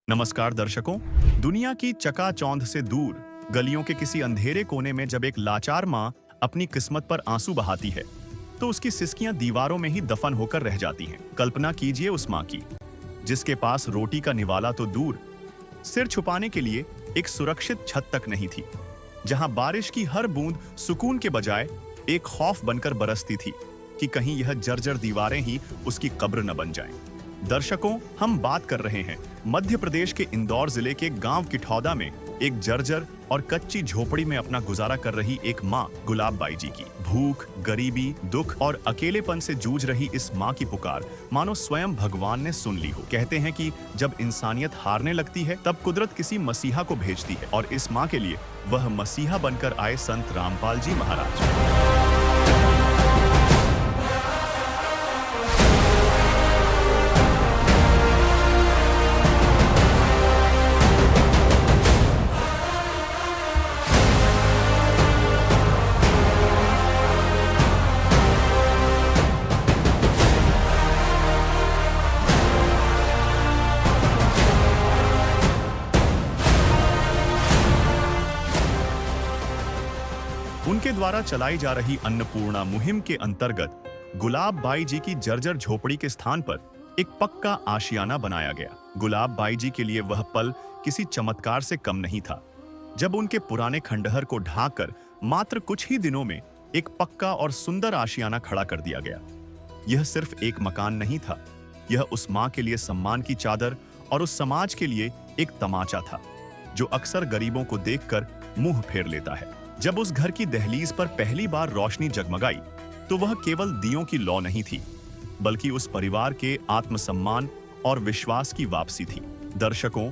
नमस्कार दर्शकों। दुनिया की चकाचौंध से दूर गलियों के किसी अंधेरे कोने में जब एक लाचार माँ अपनी किस्मत पर आंसू बहाती है तो उसकी सिसकियां दीवारों में ही दफन होकर रह जाती हैं। कल्पना कीजिए उस माँ की जिसके पास रोटी का निवाला तो दूर, सिर छुपाने के लिए एक सुरक्षित छत तक नहीं थी, जहां बारिश की हर बूंद सुकून के बजाय एक खौफ बनकर बरसती थी कि कहीं यह जर्जर दीवारें ही उसकी कब्र न बन जाएं। दर्शकों, हम बात कर रहे हैं मध्य प्रदेश के इंदौर जिले के गांव किठौदा में एक जर्जर और कच्ची झोपड़ी में अपना गुजारा कर रही एक मां गुलाब बाई जी की। भूख, गरीबी, दुख और अकेलेपन से जूझ रही इस मां की पुकार मानो स्वयं भगवान ने सुन ली हो। कहते हैं कि जब इंसानियत हारने लगती है तब कुदरत किसी मसीहा को भेजती है, और इस मां के लिए वह मसीहा बनकर आए संत रामपाल जी महाराज। उनके द्वारा चलाई जा रही अन्नपूर्णा मुहिम के अंतर्गत गुलाब बाई जी की जर्जर झोपड़ी के स्थान पर एक पक्का आशियाना बनाया गया। गुलाब बाई जी के लिए वह पल किसी चमत्कार से कम नहीं था जब उनके पुराने खंडहर को ढांककर मात्र कुछ ही दिनों में एक पक्का और सुंदर आशियाना खड़ा कर दिया गया। यह सिर्फ एक मकान नहीं था, यह उस मां के लिए सम्मान की चादर और उस समाज के लिए एक तमाचा था जो अक्सर गरीबों को देखकर मुंह फेर लेता है। जब उस घर की दहलीज पर पहली बार रोशनी जगमगाई तो वह केवल दियों की लौ नहीं थी, बल्कि उस परिवार के आत्मसम्मान और विश्वास की वापसी थी। दर्शकों,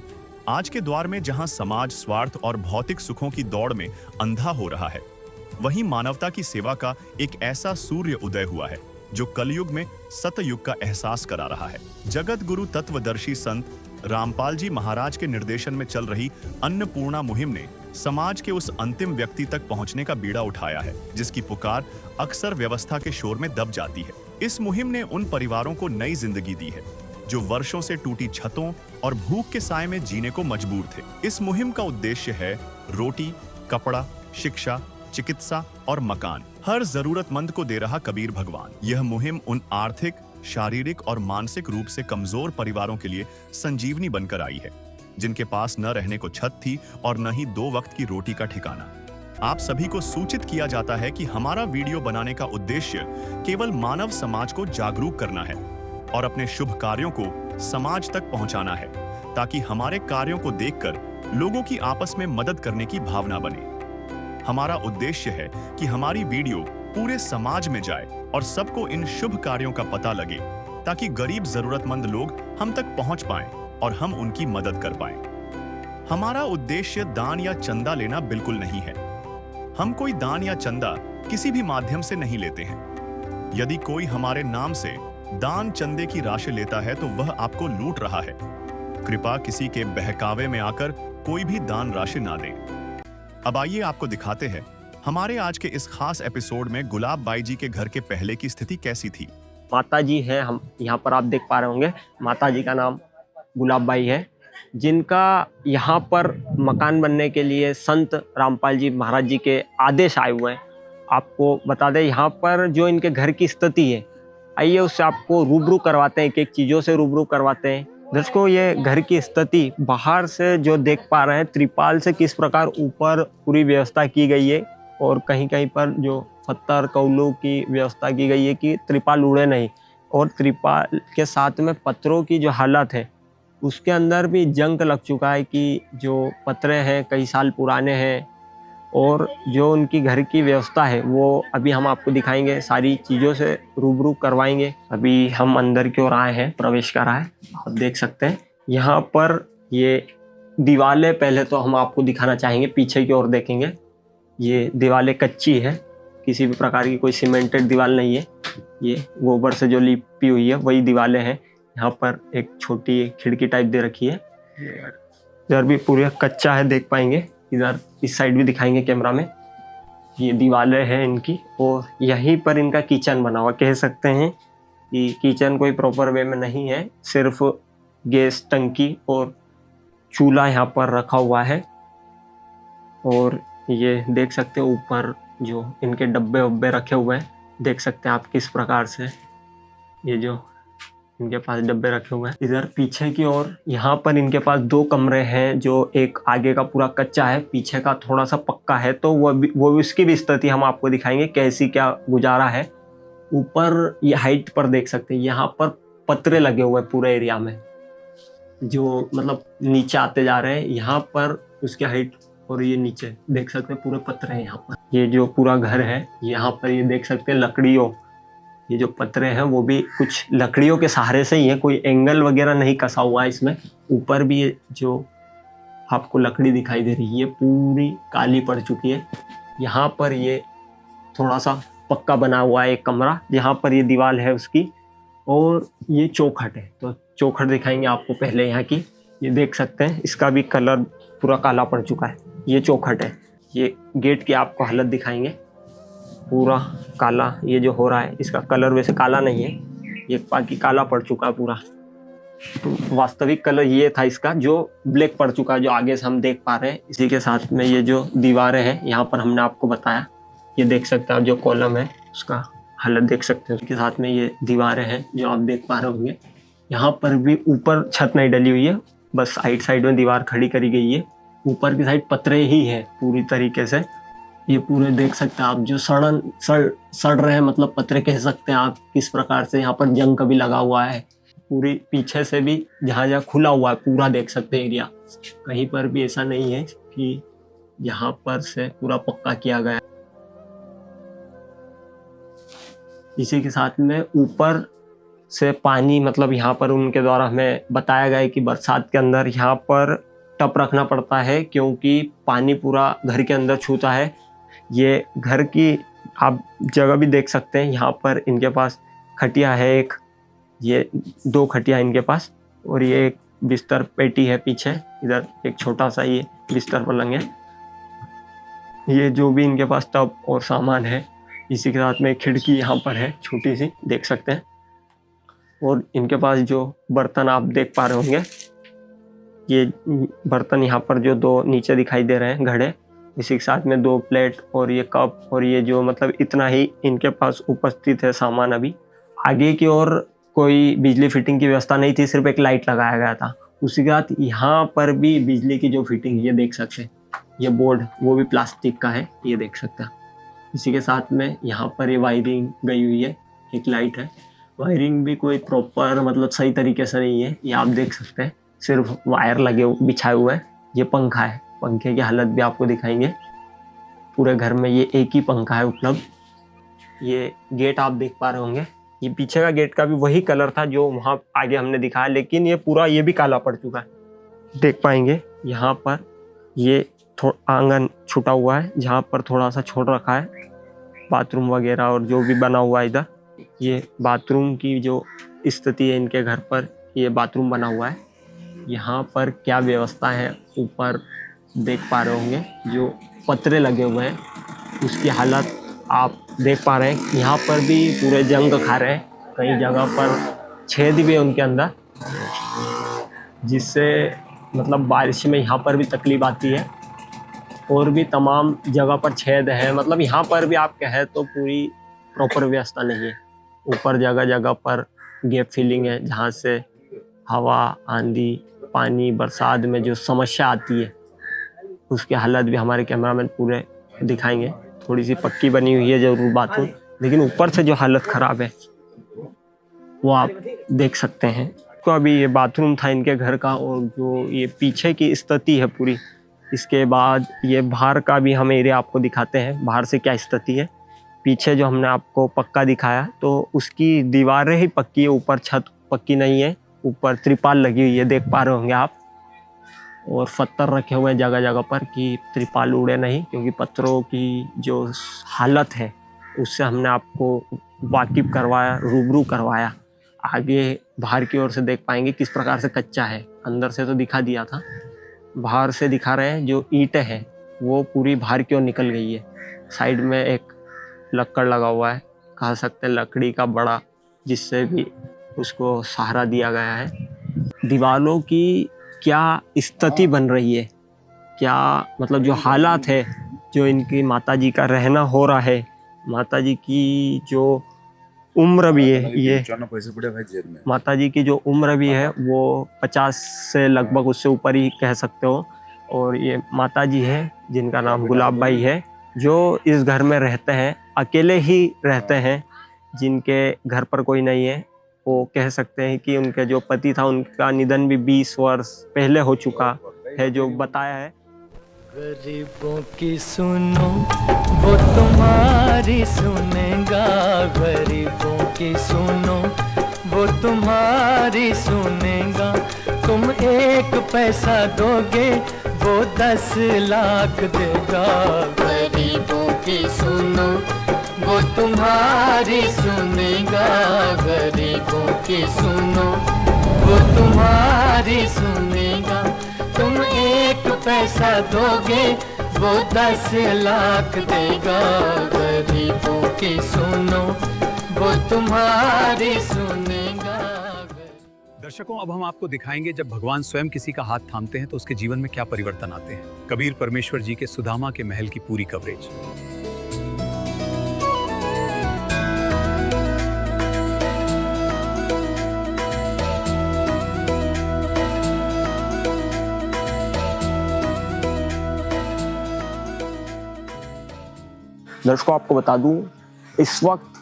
आज के दौर में जहां समाज स्वार्थ और भौतिक सुखों की दौड़ में अंधा हो रहा है, वहीं मानवता की सेवा का एक ऐसा सूर्य उदय हुआ है जो कलयुग में सतयुग का एहसास करा रहा है। जगत गुरु तत्वदर्शी संत रामपाल जी महाराज के निर्देशन में चल रही अन्नपूर्णा मुहिम ने समाज के उस अंतिम व्यक्ति तक पहुंचने का बीड़ा उठाया है जिसकी पुकार अक्सर व्यवस्था के शोर में दब जाती है। इस मुहिम ने उन परिवारों को नई जिंदगी दी है जो वर्षों से टूटी छतों और भूख के साए में जीने को मजबूर थे। इस मुहिम का उद्देश्य है रोटी, कपड़ा, शिक्षा, चिकित्सा और मकान हर जरूरतमंद को दे रहा कबीर भगवान। यह मुहिम उन आर्थिक, शारीरिक और मानसिक रूप से कमजोर परिवारों के लिए संजीवनी बनकर आई है जिनके पास न रहने को छत थी और न ही 2 वक्त की रोटी का ठिकाना। आप सभी को सूचित किया जाता है कि हमारा वीडियो बनाने का उद्देश्य केवल मानव समाज को जागरूक करना है और अपने शुभ कार्यों को समाज तक पहुंचाना है ताकि हमारे कार्यों को देखकर लोगों की आपस में मदद करने की भावना बने। हमारा उद्देश्य है कि हमारी वीडियो पूरे समाज में जाए और सबको इन शुभ कार्यों का पता लगे ताकि गरीब जरूरतमंद लोग हम तक पहुंच पाएं और हम उनकी मदद कर पाएं। हमारा उद्देश्य दान या चंदा लेना बिल्कुल नहीं है। हम कोई दान या चंदा किसी भी माध्यम से नहीं लेते हैं। यदि कोई हमारे नाम से दान चंदे की राशि लेता है तो वह आपको लूट रहा है। कृपया किसी के बहकावे में आकर कोई भी दान राशि ना दें। अब आइए आपको दिखाते हैं हमारे आज के इस खास एपिसोड में गुलाब बाई जी के घर के पहले की स्थिति कैसी थी। माता जी है, हम यहाँ पर आप देख पा रहे होंगे, माता जी का नाम गुलाब बाई है, जिनका यहाँ पर मकान बनने के लिए संत रामपाल जी महाराज जी के आदेश आए हुए हैं। आपको बता दें यहाँ पर जो इनके घर की स्थिति है, आइए उससे आपको रूबरू करवाते हैं, एक चीज़ों से रूबरू करवाते हैं। दर्शकों, ये घर की स्थिति बाहर से जो देख पा रहे हैं, त्रिपाल से किस प्रकार ऊपर पूरी व्यवस्था की गई है और कहीं कहीं पर जो पत्थर कौलों की व्यवस्था की गई है कि त्रिपाल उड़े नहीं, और त्रिपाल के साथ में पत्थरों की जो हालत है उसके अंदर भी जंग लग चुका है कि जो पत्रे हैं कई साल पुराने हैं, और जो उनकी घर की व्यवस्था है वो अभी हम आपको दिखाएंगे, सारी चीज़ों से रूबरू करवाएंगे। अभी हम अंदर की ओर आए हैं, प्रवेश कर रहा है, आप देख सकते हैं। यहाँ पर ये दीवारें पहले तो हम आपको दिखाना चाहेंगे, पीछे की ओर देखेंगे, ये दीवारें कच्ची है, किसी भी प्रकार की कोई सीमेंटेड दीवार नहीं है, ये गोबर से जो लिपी हुई है वही दीवारें हैं। यहाँ पर एक छोटी खिड़की टाइप दे रखी है, इधर भी पूरा कच्चा है, देख पाएंगे। इधर इस साइड भी दिखाएंगे कैमरा में, ये दीवारें हैं इनकी, और यहीं पर इनका किचन बना हुआ। कह सकते हैं कि किचन कोई प्रॉपर वे में नहीं है, सिर्फ गैस टंकी और चूल्हा यहाँ पर रखा हुआ है और ये देख सकते हो ऊपर जो इनके डब्बे वब्बे रखे हुए हैं, देख सकते हैं आप किस प्रकार से ये जो इनके पास डब्बे रखे हुए हैं। इधर पीछे की ओर यहाँ पर इनके पास 2 कमरे हैं, जो एक आगे का पूरा कच्चा है, पीछे का थोड़ा सा पक्का है। तो वो उसकी भी स्थिति हम आपको दिखाएंगे कैसी क्या गुजारा है। ऊपर ये हाइट पर देख सकते हैं, यहाँ पर पतरे लगे हुए हैं पूरे एरिया में, जो मतलब नीचे आते जा रहे हैं। यहाँ पर उसकी हाइट और ये नीचे देख सकते हैं पूरे पतरे हैं। यहाँ पर ये जो पूरा घर है, यहाँ पर ये देख सकते हैं लकड़ियों, ये जो पतरे हैं वो भी कुछ लकड़ियों के सहारे से ही है, कोई एंगल वगैरह नहीं कसा हुआ है इसमें। ऊपर भी ये जो आपको लकड़ी दिखाई दे रही है पूरी काली पड़ चुकी है। यहाँ पर ये थोड़ा सा पक्का बना हुआ है एक कमरा, जहाँ पर ये दीवार है उसकी, और ये चौखट है। तो चौखट दिखाएंगे आपको पहले यहाँ की। ये देख सकते हैं इसका भी कलर पूरा काला पड़ चुका है। ये चौखट है। ये गेट की आपको हालत दिखाएंगे, पूरा काला ये जो हो रहा है, इसका कलर वैसे काला नहीं है, ये बाकी काला पड़ चुका है पूरा। तो वास्तविक कलर ये था इसका, जो ब्लैक पड़ चुका है, जो आगे से हम देख पा रहे हैं। इसी के साथ में ये जो दीवारें हैं, यहाँ पर हमने आपको बताया, ये देख सकते हैं आप, जो कॉलम है उसका हालत देख सकते हैं। उसके साथ में ये दीवारें हैं जो आप देख पा रहे होंगे। यहाँ पर भी ऊपर छत नहीं डली हुई है, बस साइड में दीवार खड़ी करी गई है। ऊपर की साइड पतरे ही है पूरी तरीके से। ये पूरे देख सकते हैं आप, जो सड़ रहे हैं, मतलब पतरे कह सकते हैं आप किस प्रकार से। यहाँ पर जंग कभी लगा हुआ है, पूरी पीछे से भी जहाँ खुला हुआ है पूरा देख सकते हैं एरिया। कहीं पर भी ऐसा नहीं है कि यहाँ पर से पूरा पक्का किया गया। इसी के साथ में ऊपर से पानी, मतलब यहाँ पर उनके द्वारा हमें बताया गया है कि बरसात के अंदर यहाँ पर टप रखना पड़ता है, क्योंकि पानी पूरा घर के अंदर छूता है। ये घर की आप जगह भी देख सकते हैं, यहाँ पर इनके पास खटिया है एक, ये 2 खटिया इनके पास, और ये एक बिस्तर पेटी है पीछे। इधर एक छोटा सा ये बिस्तर पलंग है। ये जो भी इनके पास टब और सामान है, इसी के साथ में खिड़की यहाँ पर है छोटी सी, देख सकते हैं। और इनके पास जो बर्तन आप देख पा रहे होंगे, ये बर्तन यहाँ पर जो 2 नीचे दिखाई दे रहे हैं घड़े, इसी के साथ में 2 प्लेट और ये कप, और ये जो मतलब इतना ही इनके पास उपस्थित है सामान। अभी आगे की ओर कोई बिजली फिटिंग की व्यवस्था नहीं थी, सिर्फ एक लाइट लगाया गया था। उसी के साथ यहाँ पर भी बिजली की जो फिटिंग, ये देख सकते हैं, ये बोर्ड वो भी प्लास्टिक का है, ये देख सकते हैं। इसी के साथ में यहाँ पर ये वायरिंग गई हुई है, एक लाइट है। वायरिंग भी कोई प्रॉपर मतलब सही तरीके से नहीं है, ये आप देख सकते हैं, सिर्फ वायर लगे बिछाए हुए हैं। ये पंखा है, पंखे की हालत भी आपको दिखाएंगे। पूरे घर में ये एक ही पंखा है उपलब्ध। ये गेट आप देख पा रहे होंगे, ये पीछे का गेट का भी वही कलर था जो वहाँ आगे हमने दिखाया, लेकिन ये पूरा ये भी काला पड़ चुका है। देख पाएंगे यहाँ पर ये आंगन छुटा हुआ है, जहाँ पर थोड़ा सा छोड़ रखा है बाथरूम वगैरह और जो भी बना हुआ है। इधर ये बाथरूम की जो स्थिति है इनके घर पर, ये बाथरूम बना हुआ है। यहाँ पर क्या व्यवस्था है ऊपर देख पा रहे होंगे, जो पतरे लगे हुए हैं उसकी हालत आप देख पा रहे हैं। यहाँ पर भी पूरे जंग खा रहे हैं, कई जगह पर छेद भी है उनके अंदर, जिससे मतलब बारिश में यहाँ पर भी तकलीफ आती है। और भी तमाम जगह पर छेद है, मतलब यहाँ पर भी आप कहें तो पूरी प्रॉपर व्यवस्था नहीं है। ऊपर जगह जगह पर गैप फिलिंग है, जहाँ से हवा, आंधी, पानी, बरसात में जो समस्या आती है उसकी हालत भी हमारे कैमरामैन पूरे दिखाएंगे। थोड़ी सी पक्की बनी हुई है जरूर बाथरूम, लेकिन ऊपर से जो हालत ख़राब है वो आप देख सकते हैं। तो अभी ये बाथरूम था इनके घर का, और जो ये पीछे की स्थिति है पूरी। इसके बाद ये बाहर का भी हम एरिया आपको दिखाते हैं, बाहर से क्या स्थिति है। पीछे जो हमने आपको पक्का दिखाया तो उसकी दीवारें ही पक्की है, ऊपर छत पक्की नहीं है, ऊपर त्रिपाल लगी हुई है, देख पा रहे होंगे आप। और पत्थर रखे हुए हैं जगह जगह पर कि त्रिपाल उड़े नहीं, क्योंकि पत्थरों की जो हालत है उससे हमने आपको वाकिफ करवाया, रूबरू करवाया। आगे बाहर की ओर से देख पाएंगे किस प्रकार से कच्चा है, अंदर से तो दिखा दिया था, बाहर से दिखा रहे हैं। जो ईंटें हैं वो पूरी बाहर की ओर निकल गई है। साइड में एक लक्कड़ लगा हुआ है, कह सकते हैं लकड़ी का बड़ा, जिससे भी उसको सहारा दिया गया है। दीवारों की क्या स्थिति बन रही है, क्या मतलब जो हालात है, जो इनकी माताजी का रहना हो रहा है, माताजी की जो उम्र भी है, ये माताजी की जो उम्र भी है वो 50 से लगभग उससे ऊपर ही कह सकते हो। और ये माताजी है जिनका नाम गुलाब बाई है, जो इस घर में रहते हैं, अकेले ही रहते हैं, जिनके घर पर कोई नहीं है। वो कह सकते हैं कि उनके जो पति था उनका निधन भी 20 वर्ष पहले हो चुका है, जो बताया है। गरीबों की सुनो वो तुम्हारी सुनेगा, गरीबों की सुनो वो तुम्हारी सुनेगा। तुम 1 पैसा दोगे वो 10 लाख देगा। गरीबों की सुनो वो तुम्हारी सुनेगा, गरीबों की सुनो वो तुम्हारी सुनेगा। तुम 1 पैसा दोगे वो 10 लाख देगा। गरीबों की सुनो वो तुम्हारी सुनेगा। दर्शकों, अब हम आपको दिखाएंगे जब भगवान स्वयं किसी का हाथ थामते हैं तो उसके जीवन में क्या परिवर्तन आते हैं। कबीर परमेश्वर जी के सुदामा के महल की पूरी कवरेज। दर्शकों, आपको बता दूं, इस वक्त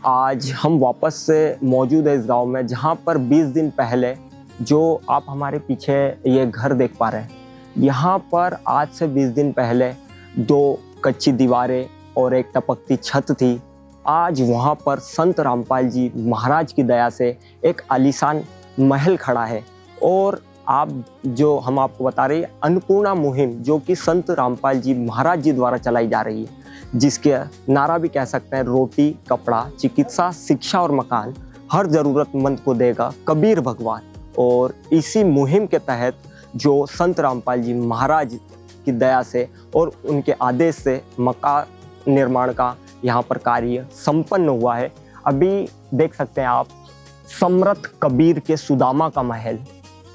आज हम वापस से मौजूद है इस गांव में, जहां पर 20 दिन पहले जो आप हमारे पीछे ये घर देख पा रहे हैं, यहाँ पर आज से 20 दिन पहले 2 कच्ची दीवारें और एक टपकती छत थी। आज वहाँ पर संत रामपाल जी महाराज की दया से एक आलीशान महल खड़ा है। और हम आपको बता रहे हैं अन्नपूर्णा मुहिम, जो कि संत रामपाल जी महाराज जी द्वारा चलाई जा रही है, जिसके नारा भी कह सकते हैं रोटी, कपड़ा, चिकित्सा, शिक्षा और मकान हर जरूरतमंद को देगा कबीर भगवान। और इसी मुहिम के तहत जो संत रामपाल जी महाराज की दया से और उनके आदेश से मकान निर्माण का यहाँ पर कार्य संपन्न हुआ है। अभी देख सकते हैं आप, समर्थ कबीर के सुदामा का महल,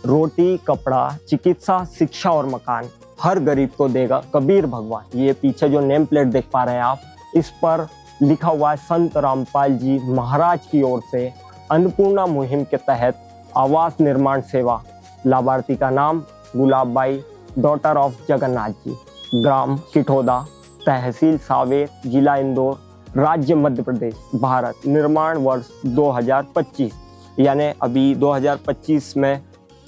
रोटी, कपड़ा, चिकित्सा, शिक्षा और मकान हर गरीब को देगा कबीर भगवान। ये पीछे जो नेम प्लेट देख पा रहे हैं आप, इस पर लिखा हुआ है संत रामपाल जी महाराज की ओर से अन्नपूर्णा मुहिम के तहत आवास निर्माण सेवा। लाभार्थी का नाम गुलाब by, daughter of Jagannath ji, ग्राम किठोदा, तहसील सावेर, जिला इंदौर, राज्य मध्य प्रदेश, भारत। निर्माण वर्ष 2025, यानी अभी 2025 में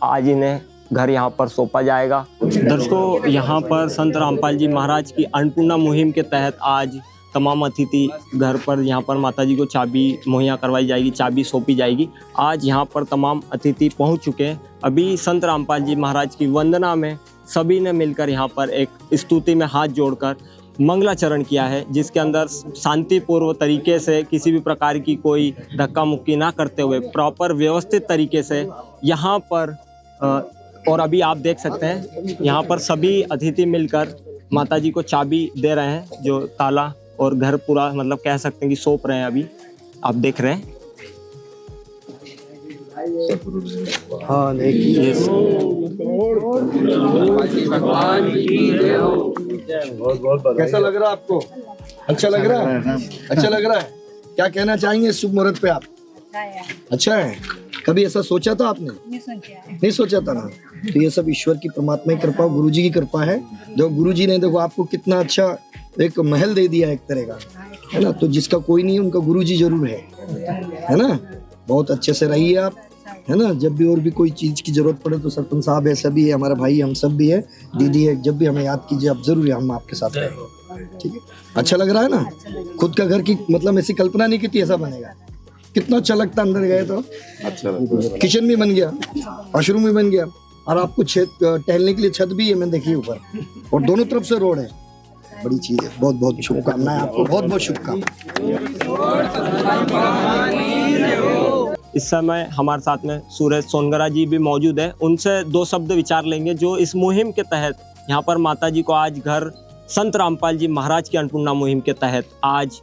आज इन्हें घर यहाँ पर सौंपा जाएगा। दर्शकों, यहाँ पर संत रामपाल जी महाराज की अन्नपूर्णा मुहिम के तहत आज तमाम अतिथि घर पर यहाँ पर माताजी को चाबी मुहैया करवाई जाएगी, चाबी सौंपी जाएगी। आज यहाँ पर तमाम अतिथि पहुँच चुके हैं। अभी संत रामपाल जी महाराज की वंदना में सभी ने मिलकर यहाँ पर एक स्तुति में हाथ जोड़कर मंगलाचरण किया है, जिसके अंदर शांतिपूर्व तरीके से, किसी भी प्रकार की कोई धक्का मुक्की ना करते हुए प्रॉपर व्यवस्थित तरीके से यहाँ पर और अभी आप देख सकते हैं यहाँ पर सभी अतिथि मिलकर माताजी को चाबी दे रहे हैं, जो ताला और घर पूरा मतलब कह सकते हैं कि सौंप रहे हैं। अभी आप देख रहे हैं। हाँ, देखिए कैसा लग रहा है आपको? अच्छा लग रहा है? अच्छा लग रहा है? क्या कहना चाहेंगे इस शुभ मुहूर्त पे आप? अच्छा है। कभी ऐसा सोचा था आपने? नहीं सोचा था ना। तो ये सब ईश्वर की, परमात्मा की कृपा, गुरुजी की कृपा है। जो गुरुजी ने देखो आपको कितना अच्छा एक महल दे दिया एक तरह का, है ना। तो जिसका कोई नहीं, उनका गुरुजी जरूर है ना। बहुत अच्छे से रहिए आप, है ना। जब भी और भी कोई चीज की जरूरत पड़े तो सरपंच साहब है, सभी है, हमारा भाई, हम सब भी है, दीदी है, जब भी हमें याद कीजिए आप, जरूर हम आपके साथ रहेंगे। ठीक है। अच्छा लग रहा है ना? खुद का घर की मतलब ऐसी कल्पना नहीं की थी ऐसा बनेगा। कितना अच्छा लगता, अंदर गए तो अच्छा। किचन भी बन गया, वॉशरूम भी बन गया, और आपको टहलने के लिए छत भी है, मैं देखिए ऊपर, और दोनों तरफ से रोड है। बड़ी चीज है। बहुत बहुत शुभकामनाएं आपको, बहुत बहुत शुभकामनाएं। इस समय हमारे साथ में सूरज सोनगरा जी भी मौजूद है। उनसे 2 शब्द विचार लेंगे, जो इस मुहिम के तहत यहाँ पर माताजी को आज घर संत रामपाल जी महाराज की अन्नपूर्णा मुहिम के तहत आज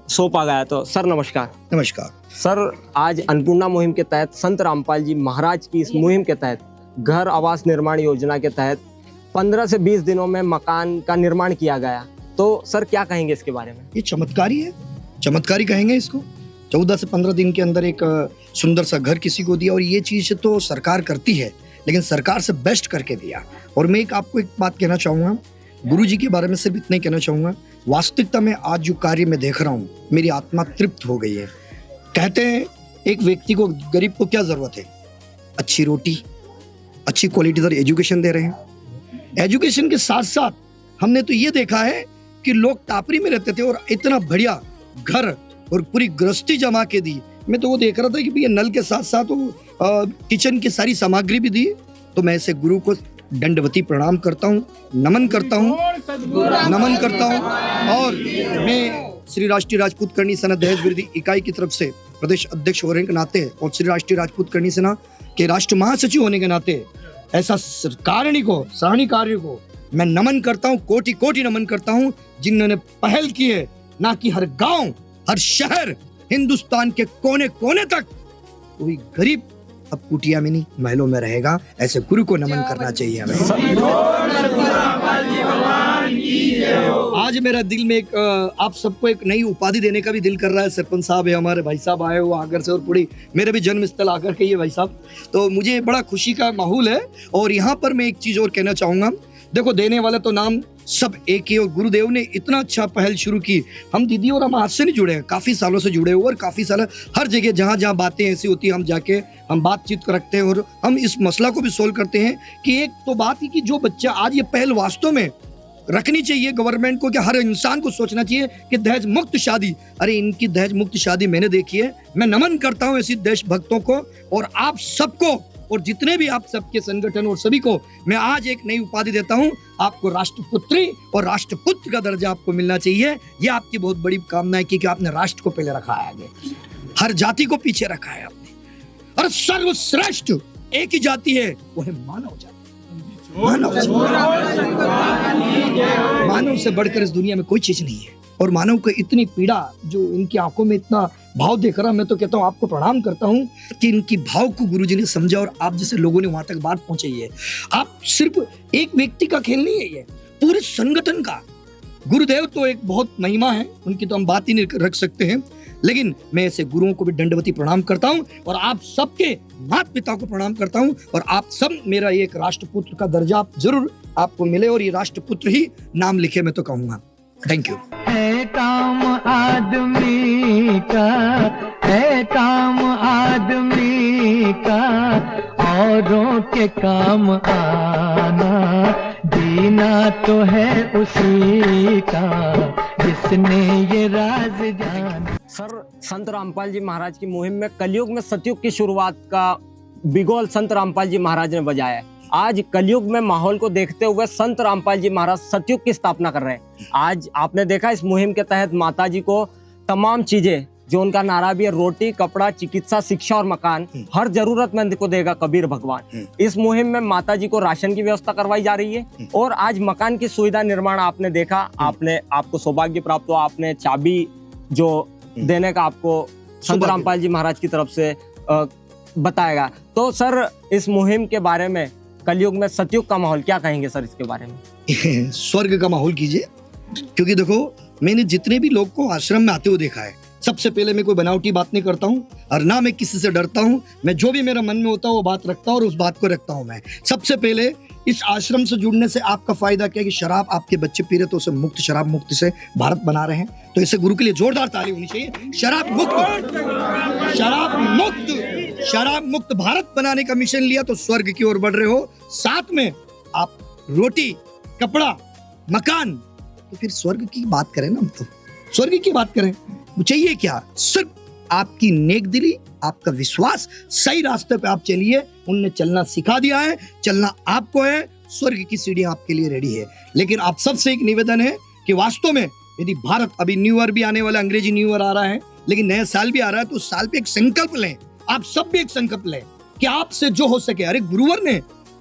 सौंपा गया। तो सर नमस्कार। नमस्कार सर, आज अन्नपूर्णा मुहिम के तहत संत रामपाल जी महाराज की इस मुहिम के तहत घर आवास निर्माण योजना के तहत 15 से 20 दिनों में मकान का निर्माण किया गया। तो सर क्या कहेंगे इसके बारे में? ये चमत्कारी है, चमत्कारी कहेंगे इसको। 14 से 15 दिन के अंदर एक सुंदर सा घर किसी को दिया, और ये चीज तो सरकार करती है, लेकिन सरकार से बेस्ट करके दिया। और मैं आपको एक बात कहना चाहूँगा, गुरुजी के बारे में सिर्फ इतना ही कहना चाहूँगा, वास्तविकता में आज जो कार्य मैं देख रहा हूँ, मेरी आत्मा तृप्त हो गई है। कहते हैं एक व्यक्ति को, गरीब को क्या जरूरत है? अच्छी रोटी, अच्छी क्वालिटीदार एजुकेशन दे रहे हैं। एजुकेशन के साथ साथ हमने तो ये देखा है कि लोग टापरी में रहते थे और इतना बढ़िया घर और पूरी गृहस्थी जमा के दी। मैं तो वो देख रहा था कि भैया नल के साथ साथ वो किचन की सारी सामग्री भी दी। तो मैं ऐसे गुरु को दंडवती प्रणाम करता हूँ, नमन करता हूँ। और मैं श्री राष्ट्रीय राजपूत करणी सेना दहेज विरोधी इकाई की तरफ से प्रदेश अध्यक्ष होने के नाते और श्री राष्ट्रीय राजपूत करणी सेना के राष्ट्र महासचिव होने के नाते ऐसा कार्य को, सराहनीय कार्य को मैं नमन करता हूँ, कोटि कोटि नमन करता हूँ, जिन्होंने पहल की है। ना कि हर गांव, हर शहर, हिंदुस्तान के कोने कोने तक कोई गरीब अब कुटिया में नहीं, महलों में रहेगा। ऐसे गुरु को नमन करना चाहिए हमें। आज मेरा दिल में एक आप सबको एक नई उपाधि देने का भी दिल कर रहा है। सरपंच साहब है, हमारे भाई साहब आए हो आगर से, और पूरी मेरे भी जन्म स्थल आकर के ये भाई साहब, तो मुझे बड़ा खुशी का माहौल है। और यहाँ पर मैं एक चीज और कहना चाहूंगा, देखो देने वाला तो नाम सब एक ही, और गुरुदेव ने इतना अच्छा पहल शुरू की। हम दीदी और हम आज से नहीं जुड़े हैं, काफी सालों से जुड़े हुए, और काफी साल हर जगह जहाँ जहाँ बातें ऐसी होती है हम जाके हम बातचीत रखते हैं, और हम इस मसला को भी सोल्व करते हैं। कि एक तो बात ही कि जो बच्चा आज ये पहल वास्तव में रखनी चाहिए गवर्नमेंट को, कि हर इंसान को सोचना चाहिए कि दहेज मुक्त शादी, अरे इनकी दहेज मुक्त शादी मैंने देखी है। मैं नमन करता हूँ ऐसी देशभक्तों को, और आप सबको, और जितने भी आप सबके संगठन और सभी को मैं आज एक नई उपाधि देता हूं। आपको राष्ट्रपुत्री और राष्ट्रपुत्र का दर्जा आपको मिलना चाहिए। ये आपकी बहुत बड़ी कामना है कि आपने राष्ट्र को पहले रखा है आगे, हर जाति को पीछे रखा है आपने। और सर्वश्रेष्ठ एक ही जाति है, वो है मानव जाति। मानव से बढ़कर इस दुनिया में कोई चीज नहीं है। और मानव को इतनी पीड़ा, जो इनकी आंखों में इतना भाव देख रहा, मैं तो कहता हूँ आपको प्रणाम करता हूँ कि इनकी भाव को गुरुजी ने समझा, और आप जैसे लोगों ने वहां तक बात पहुंचाई है। आप सिर्फ एक व्यक्ति का खेल नहीं है, ये पूरे संगठन का। गुरुदेव तो एक बहुत महिमा है, उनकी तो हम बात ही नहीं रख सकते हैं। लेकिन मैं ऐसे गुरुओं को भी दंडवती प्रणाम करता हूँ, और आप सबके माता पिता को प्रणाम करता हूँ। और आप सब मेरा एक राष्ट्रपुत्र का दर्जा आप जरूर आपको मिले, और ये राष्ट्रपुत्र ही नाम लिखे, मैं तो कहूँगा। Thank you. है काम आदमी का, है काम आदमी का, औरों के काम आना, जीना तो है उसी का जिसने ये राज जाना। सर, संत रामपाल जी महाराज की मुहिम में कलयुग में सतयुग की शुरुआत का बिगौल संत रामपाल जी महाराज ने बजाया है। आज कलयुग में माहौल को देखते हुए संत रामपाल जी महाराज सतयुग की स्थापना कर रहे हैं। आज आपने देखा इस मुहिम के तहत माता जी को तमाम चीजें, जो उनका नारा भी है, रोटी, कपड़ा, चिकित्सा, शिक्षा और मकान, हर जरूरतमंद को देगा कबीर भगवान। इस मुहिम में माता जी को राशन की व्यवस्था करवाई जा रही है, और आज मकान की सुविधा निर्माण आपने देखा, आपको सौभाग्य प्राप्त हुआ, आपने चाबी जो देने का आपको संत रामपाल जी महाराज की तरफ से बताएगा। तो सर, इस मुहिम के बारे में, कलयुग में सतयुग का माहौल, क्या कहेंगे सर इसके बारे में? स्वर्ग का माहौल कीजिए, क्योंकि देखो मैंने जितने भी लोग को आश्रम में आते हुए देखा है, सबसे पहले मैं कोई बनावटी बात नहीं करता हूँ, और ना मैं किसी से डरता हूँ। मैं जो भी मेरा मन में होता है वो बात रखता हूँ, और उस बात को रखता हूँ। मैं सबसे पहले इस आश्रम से जुड़ने से आपका फायदा क्या है कि शराब आपके बच्चे पी रहे तो उसे मुक्त, शराब मुक्त से भारत बना रहे हैं। तो इसे गुरु के लिए जोरदार ताली होनी चाहिए। शराब मुक्त, शराब मुक्त, शराब मुक्त भारत बनाने का मिशन लिया तो स्वर्ग की ओर बढ़ रहे हो। साथ में आप रोटी, कपड़ा, मकान, तो फिर स्वर्ग की बात करें ना, हम तो स्वर्ग की बात करें। चाहिए क्या? सिर्फ आपकी नेक दिली, आपका विश्वास, सही रास्ते पे आप चलिए। उनने चलना सिखा दिया है, चलना आपको है। स्वर्ग की सीढ़ी आपके लिए रेडी है। लेकिन आप सबसे एक निवेदन है कि वास्तव में यदि भारत, अभी न्यू ईयर भी आने वाला, अंग्रेजी न्यू ईयर आ रहा है, लेकिन नया साल भी आ रहा है, तो उस साल पे एक संकल्प लें। आप सब भी एक संकल्प लें कि आपसे जो हो सके। अरे गुरुवर ने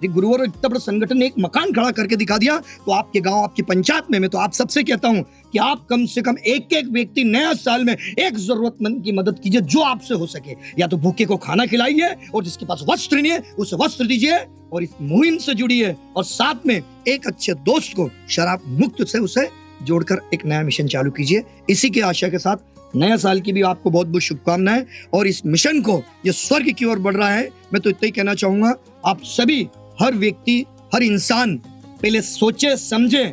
गुरुवर इतना बड़ा संगठन ने एक मकान खड़ा करके दिखा दिया, तो आपके गांव, आपकी पंचायत में मैं तो आप सबसे कहता हूं कि आप कम से कम एक एक व्यक्ति नया साल में एक जरूरतमंद की मदद कीजिए जो आपसे हो सके। या तो भूखे को खाना खिलाइए, और जिसके पास वस्त्र नहीं है उसे वस्त्र दीजिए, और इस मुहिम से जुड़िए, और साथ में एक अच्छे दोस्त को शराब मुक्त से उसे जोड़कर एक नया मिशन चालू कीजिए। इसी के आशा के साथ नया साल की भी आपको बहुत बहुत शुभकामनाएं, और इस मिशन को ये स्वर्ग की ओर बढ़ रहा है। मैं तो इतना ही कहना चाहूंगा, आप सभी, हर व्यक्ति, हर इंसान पहले सोचे समझे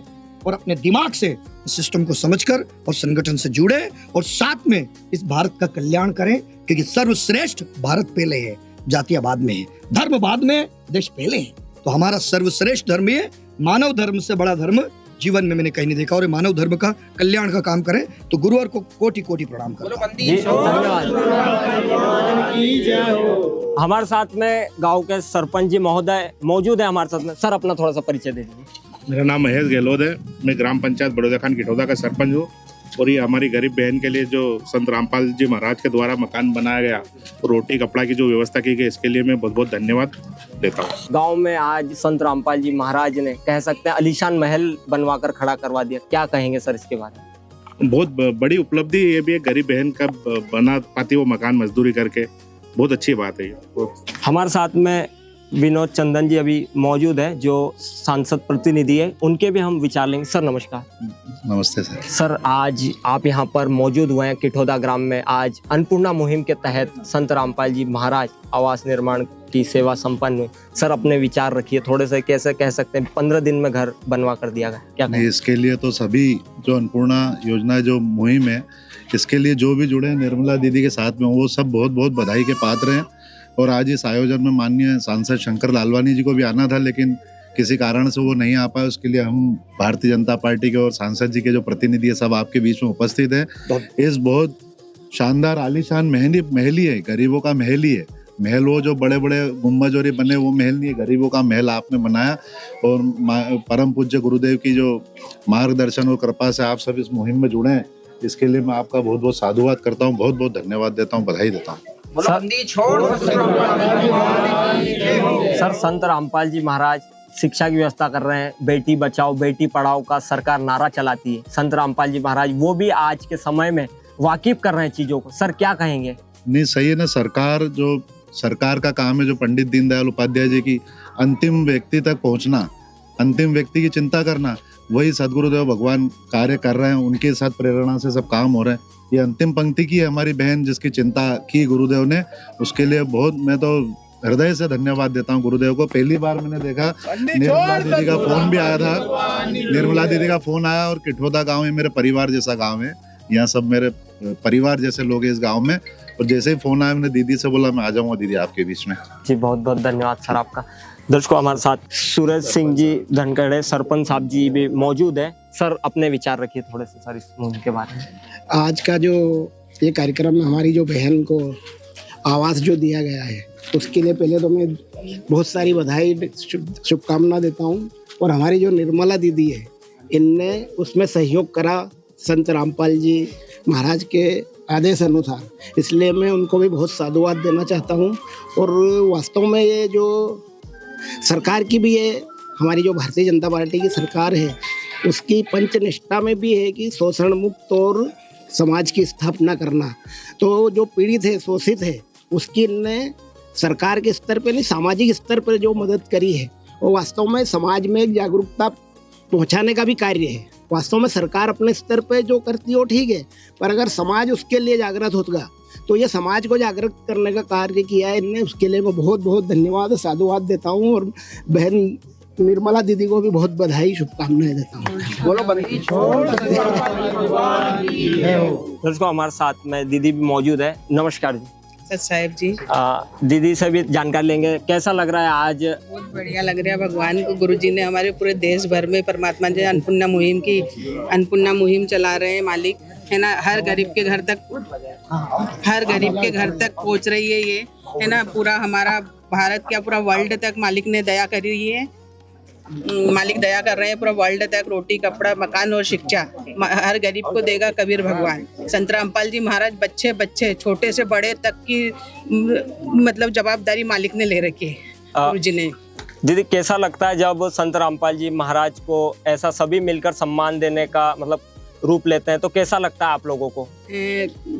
और अपने दिमाग से सिस्टम को समझकर और संगठन से जुड़े, और साथ में इस भारत का कल्याण करें, क्योंकि सर्वश्रेष्ठ भारत पहले है, जातियां बाद में है, धर्म बाद में, देश पहले है। तो हमारा सर्वश्रेष्ठ धर्म है, मानव धर्म से बड़ा धर्म जीवन में मैंने कहीं नहीं देखा, और ये मानव धर्म का कल्याण का काम करें। तो गुरुवार को कोटि कोटि प्रणाम करता हूं। हमारे साथ में गांव के सरपंच जी महोदय मौजूद है हमारे साथ में। सर, अपना थोड़ा सा परिचय दे दीजिए। मेरा नाम महेश गहलोत है। मैं ग्राम पंचायत बड़ौदा खान किठौदा का सरपंच हूँ, और ये हमारी गरीब बहन के लिए जो संत रामपाल जी महाराज के द्वारा मकान बनाया गया, रोटी कपड़ा की जो व्यवस्था की गई, इसके लिए मैं बहुत बहुत धन्यवाद देता हूँ। गांव में आज संत रामपाल जी महाराज ने, कह सकते हैं, आलीशान महल बनवाकर खड़ा करवा दिया। क्या कहेंगे सर इसके बारे में? बहुत बड़ी उपलब्धि ये भी है, गरीब बहन का बना पाती वो मकान मजदूरी करके, बहुत अच्छी बात है ये। हमारे साथ में विनोद चंदन जी अभी मौजूद है, जो सांसद प्रतिनिधि है, उनके भी हम विचार लेंगे। सर नमस्कार। नमस्ते सर। सर, आज आप यहाँ पर मौजूद हुए हैं किठौदा ग्राम में। आज अन्नपूर्णा मुहिम के तहत संत रामपाल जी महाराज आवास निर्माण की सेवा संपन्न हुई। सर, अपने विचार रखिए थोड़े से, कैसे कह सकते हैं 15 दिन में घर बनवा कर दिया गया, क्या नहीं, इसके लिए तो सभी जो अन्नपूर्णा योजना जो मुहिम है, इसके लिए जो भी जुड़े हैं निर्मला दीदी के साथ में, वो सब बहुत बहुत बधाई के पात्र हैं। और आज इस आयोजन में माननीय सांसद शंकर लालवानी जी को भी आना था, लेकिन किसी कारण से वो नहीं आ पाए। उसके लिए हम भारतीय जनता पार्टी के और सांसद जी के जो प्रतिनिधि है सब आपके बीच में उपस्थित हैं। इस बहुत शानदार आलीशान महल ही है, गरीबों का महल ही है। महल वो जो बड़े बड़े गुम्बज और ये बने वो महल नहीं है, गरीबों का महल आपने बनाया। और परम पूज्य गुरुदेव की जो मार्गदर्शन और कृपा से आप सब इस मुहिम में जुड़े हैं, इसके लिए मैं आपका बहुत बहुत साधुवाद करता हूँ, बहुत बहुत धन्यवाद देता हूँ, बधाई देता हूँ। सर, संत रामपाल जी महाराज शिक्षा की व्यवस्था कर रहे हैं, बेटी बचाओ बेटी पढ़ाओ का सरकार नारा चलाती है। संत रामपाल जी महाराज वो भी आज के समय में वाकिफ कर रहे हैं चीजों को। सर, क्या कहेंगे? नहीं, सही है ना। सरकार का काम है जो पंडित दीनदयाल उपाध्याय जी की अंतिम व्यक्ति तक पहुंचना, अंतिम व्यक्ति की चिंता करना, वही सदगुरुदेव भगवान कार्य कर रहे हैं। उनके साथ प्रेरणा से सब काम हो रहे हैं। ये अंतिम पंक्ति की है हमारी बहन, जिसकी चिंता की गुरुदेव ने, उसके लिए बहुत मैं तो हृदय से धन्यवाद देता हूँ गुरुदेव को। पहली बार मैंने देखा निर्मला दीदी का फोन भी आया था, निर्मला दीदी का फोन आया। और किठौदा गांव है मेरे परिवार जैसा गांव है, यहाँ सब मेरे परिवार जैसे लोग हैं इस गांव में। और जैसे ही फोन आया मैंने दीदी से बोला मैं आ जाऊंगा दीदी आपके बीच में। जी, बहुत बहुत धन्यवाद सर आपका। दर्शकों, हमारे साथ सूरज सिंह जी धनखड़े सरपंच साहब जी भी मौजूद है। सर, अपने विचार रखिए थोड़े से सर इस मुहिम के बारे में। आज का जो ये कार्यक्रम में हमारी जो बहन को आवास जो दिया गया है, उसके लिए पहले तो मैं बहुत सारी बधाई शुभकामना देता हूँ। और हमारी जो निर्मला दीदी है, इनने उसमें सहयोग करा संत रामपाल जी महाराज के आदेश अनुसार, इसलिए मैं उनको भी बहुत साधुवाद देना चाहता हूँ। और वास्तव में ये जो सरकार की भी है, हमारी जो भारतीय जनता पार्टी की सरकार है, उसकी पंचनिष्ठा में भी है कि शोषण मुक्त और समाज की स्थापना करना। तो जो पीड़ित है, शोषित है, उसकी इनने सरकार के स्तर पर नहीं, सामाजिक स्तर पर जो मदद करी है, वो वास्तव में समाज में जागरूकता पहुंचाने का भी कार्य है। वास्तव में सरकार अपने स्तर पर जो करती है वो ठीक है, पर अगर समाज उसके लिए जागृत होगा तो ये समाज को जागृत करने का कार्य किया है इनने। उसके लिए मैं बहुत बहुत धन्यवाद साधुवाद देता हूँ। और बहन निर्मला दीदी को भी बहुत बधाई शुभकामनाएं देता हूँ। बोलो बंदी छोड़। दोस्तों, हमारे साथ में दीदी भी मौजूद है। नमस्कार जी। साहब जी, दीदी से भी जानकारी लेंगे, कैसा लग रहा है आज? बहुत बढ़िया लग रहा है। भगवान को, गुरु जी ने हमारे पूरे देश भर में परमात्मा जी अन्नपूर्णा मुहिम चला रहे हैं मालिक, है ना। हर गरीब के घर तक पहुंच रही है ये, है ना। पूरा हमारा भारत क्या पूरा वर्ल्ड तक मालिक ने दया करी है। मालिक दया कर रहे हैं पूरा वर्ल्ड तक। रोटी कपड़ा मकान और शिक्षा हर गरीब को देगा कबीर भगवान। संत रामपाल जी महाराज बच्चे छोटे से बड़े तक की मतलब जवाबदारी मालिक ने ले रखी है गुरु जी ने। दीदी कैसा लगता है जब संत रामपाल जी महाराज को ऐसा सभी मिलकर सम्मान देने का मतलब रूप लेते हैं, तो कैसा लगता है आप लोगों को?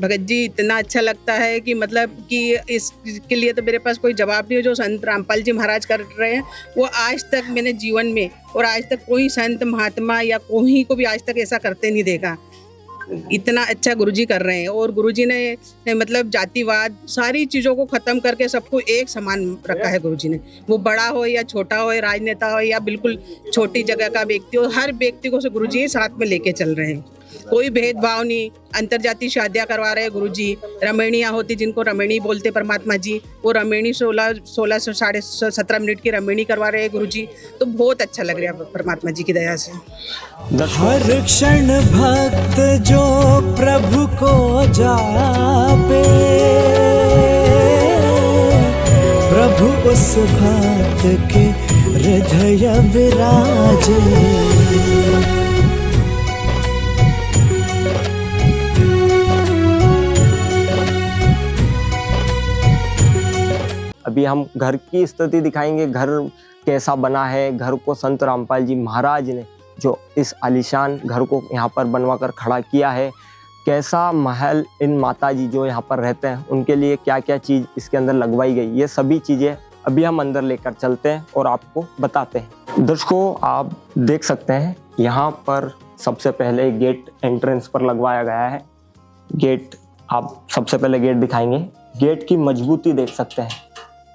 भगत जी इतना अच्छा लगता है कि मतलब कि इसके लिए तो मेरे पास कोई जवाब नहीं है। जो संत रामपाल जी महाराज कर रहे हैं वो आज तक मैंने जीवन में और आज तक कोई संत महात्मा या कोई को भी आज तक ऐसा करते नहीं देखा। इतना अच्छा गुरुजी कर रहे हैं और गुरुजी ने मतलब जातिवाद सारी चीज़ों को ख़त्म करके सबको एक समान रखा है गुरुजी ने। वो बड़ा हो या छोटा हो, राजनेता हो या बिल्कुल छोटी जगह का व्यक्ति हो, हर व्यक्ति को गुरुजी साथ में लेके चल रहे हैं। कोई भेदभाव नहीं। अंतरजातीय शादियाँ करवा रहे हैं गुरुजी। रमणियाँ होती जिनको रमणी बोलते परमात्मा जी, वो रमणी 16 से 17.5 मिनट की रमणी करवा रहे हैं गुरुजी। तो बहुत अच्छा लग रहा है परमात्मा जी की दया से। हर क्षण भक्त जो प्रभु को जापे, प्रभु उस भक्त के हृदय विराजे। अभी हम घर की स्थिति दिखाएंगे, घर कैसा बना है। घर को संत रामपाल जी महाराज ने जो इस आलीशान घर को यहाँ पर बनवा कर खड़ा किया है, कैसा महल इन माता जी जो यहाँ पर रहते हैं उनके लिए क्या क्या चीज़ इसके अंदर लगवाई गई, ये सभी चीज़ें अभी हम अंदर लेकर चलते हैं और आपको बताते हैं। दर्शकों आप देख सकते हैं यहाँ पर सबसे पहले गेट एंट्रेंस पर लगवाया गया है। गेट आप सबसे पहले गेट दिखाएंगे। गेट की मजबूती देख सकते हैं।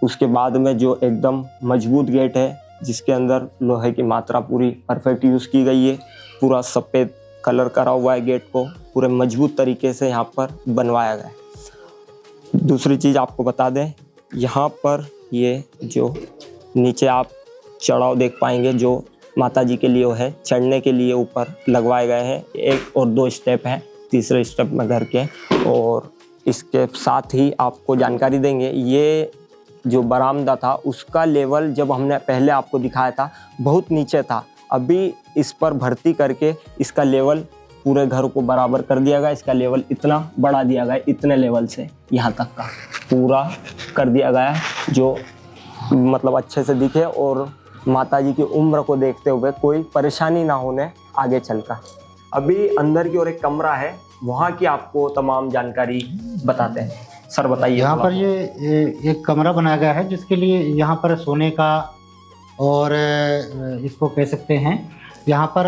उसके बाद में जो एकदम मजबूत गेट है जिसके अंदर लोहे की मात्रा पूरी परफेक्ट यूज़ की गई है। पूरा सफ़ेद कलर करा हुआ है गेट को, पूरे मजबूत तरीके से यहाँ पर बनवाया गया है। दूसरी चीज़ आपको बता दें, यहाँ पर ये जो नीचे आप चढ़ाव देख पाएंगे जो माता जी के लिए वो है, चढ़ने के लिए ऊपर लगवाए गए हैं। 1 और 2 स्टेप हैं, तीसरे स्टेप में घर के। और इसके साथ ही आपको जानकारी देंगे, ये जो बरामदा था उसका लेवल जब हमने पहले आपको दिखाया था बहुत नीचे था। अभी इस पर भर्ती करके इसका लेवल पूरे घर को बराबर कर दिया गया। इसका लेवल इतना बढ़ा दिया गया, इतने लेवल से यहाँ तक का पूरा कर दिया गया, जो मतलब अच्छे से दिखे और माता जी की उम्र को देखते हुए कोई परेशानी ना होने आगे चलकर। अभी अंदर की ओर एक कमरा है, वहाँ की आपको तमाम जानकारी बताते हैं। सर बताइए। यहाँ पर ये एक कमरा बनाया गया है जिसके लिए यहाँ पर सोने का और इसको कह सकते हैं यहाँ पर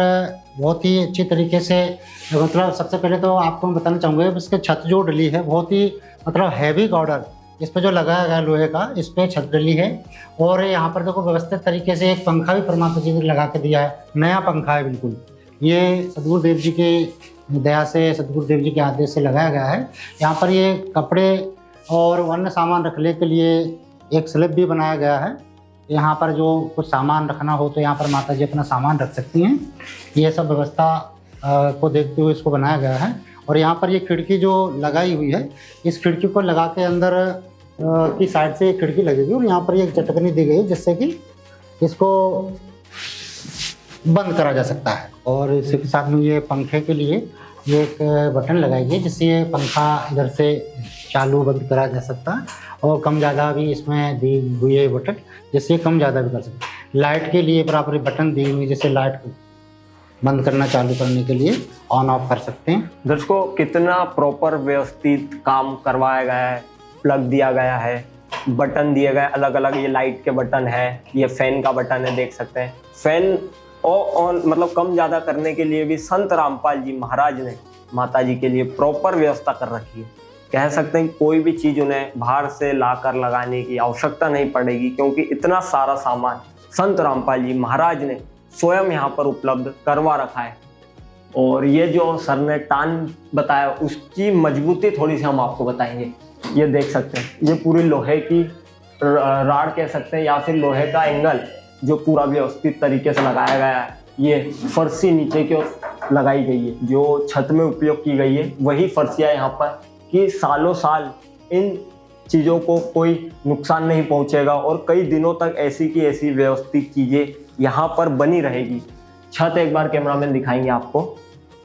बहुत ही अच्छी तरीके से, मतलब सबसे पहले तो आपको मैं बताना चाहूँगा इसके छत जो डली है बहुत ही मतलब हैवी गार्डर इस पर जो लगाया गया लोहे का, इस पर छत डली है। और यहाँ पर देखो व्यवस्थित तरीके से एक पंखा भी परमात्मा जी ने लगा के दिया है, नया पंखा है बिल्कुल। ये सदगुरुदेव जी के दया से, सदगुरुदेव जी के आदेश से लगाया गया है। यहाँ पर ये कपड़े और अन्य सामान रखने के लिए एक स्लैब भी बनाया गया है। यहाँ पर जो कुछ सामान रखना हो तो यहाँ पर माता जी अपना सामान रख सकती हैं। ये सब व्यवस्था को देखते हुए इसको बनाया गया है। और यहाँ पर ये खिड़की जो लगाई हुई है, इस खिड़की को लगा के अंदर की साइड से एक खिड़की लगेगी और यहाँ पर एक चटकनी दी गई है जिससे कि इसको बंद करा जा सकता है। और इसके साथ में ये पंखे के लिए ये एक बटन लगाई गई जिससे ये पंखा इधर से चालू बंद करा जा सकता है। और कम ज़्यादा भी इसमें दी हुई है बटन जिससे कम ज़्यादा भी कर सकते हैं। लाइट के लिए बराबर बटन दी हुई जिससे लाइट बंद करना चालू करने के लिए ऑन ऑफ कर सकते हैं। दर्शकों कितना प्रॉपर व्यवस्थित काम करवाया गया है। प्लग दिया गया है, बटन दिए गए अलग अलग, ये लाइट के बटन है, ये फैन का बटन है, देख सकते हैं। फैन ऑन मतलब कम ज़्यादा करने के लिए भी संत रामपाल जी महाराज ने माता जी के लिए प्रॉपर व्यवस्था कर रखी है। कह सकते हैं कि कोई भी चीज़ उन्हें बाहर से लाकर लगाने की आवश्यकता नहीं पड़ेगी, क्योंकि इतना सारा सामान संत रामपाल जी महाराज ने स्वयं यहाँ पर उपलब्ध करवा रखा है। और ये जो सर ने टान बताया उसकी मजबूती थोड़ी सी हम आपको बताएंगे। ये देख सकते हैं, ये पूरी लोहे की राड कह सकते हैं या फिर लोहे का एंगल जो पूरा व्यवस्थित तरीके से लगाया गया है। ये फर्शी नीचे की ओर लगाई गई है, जो छत में उपयोग की गई है वही फर्शियाँ यहाँ पर, कि सालों साल इन चीज़ों को कोई नुकसान नहीं पहुँचेगा और कई दिनों तक ऐसी की ऐसी व्यवस्थित चीज़ें यहाँ पर बनी रहेगी। छत एक बार कैमरामैन दिखाएंगे आपको।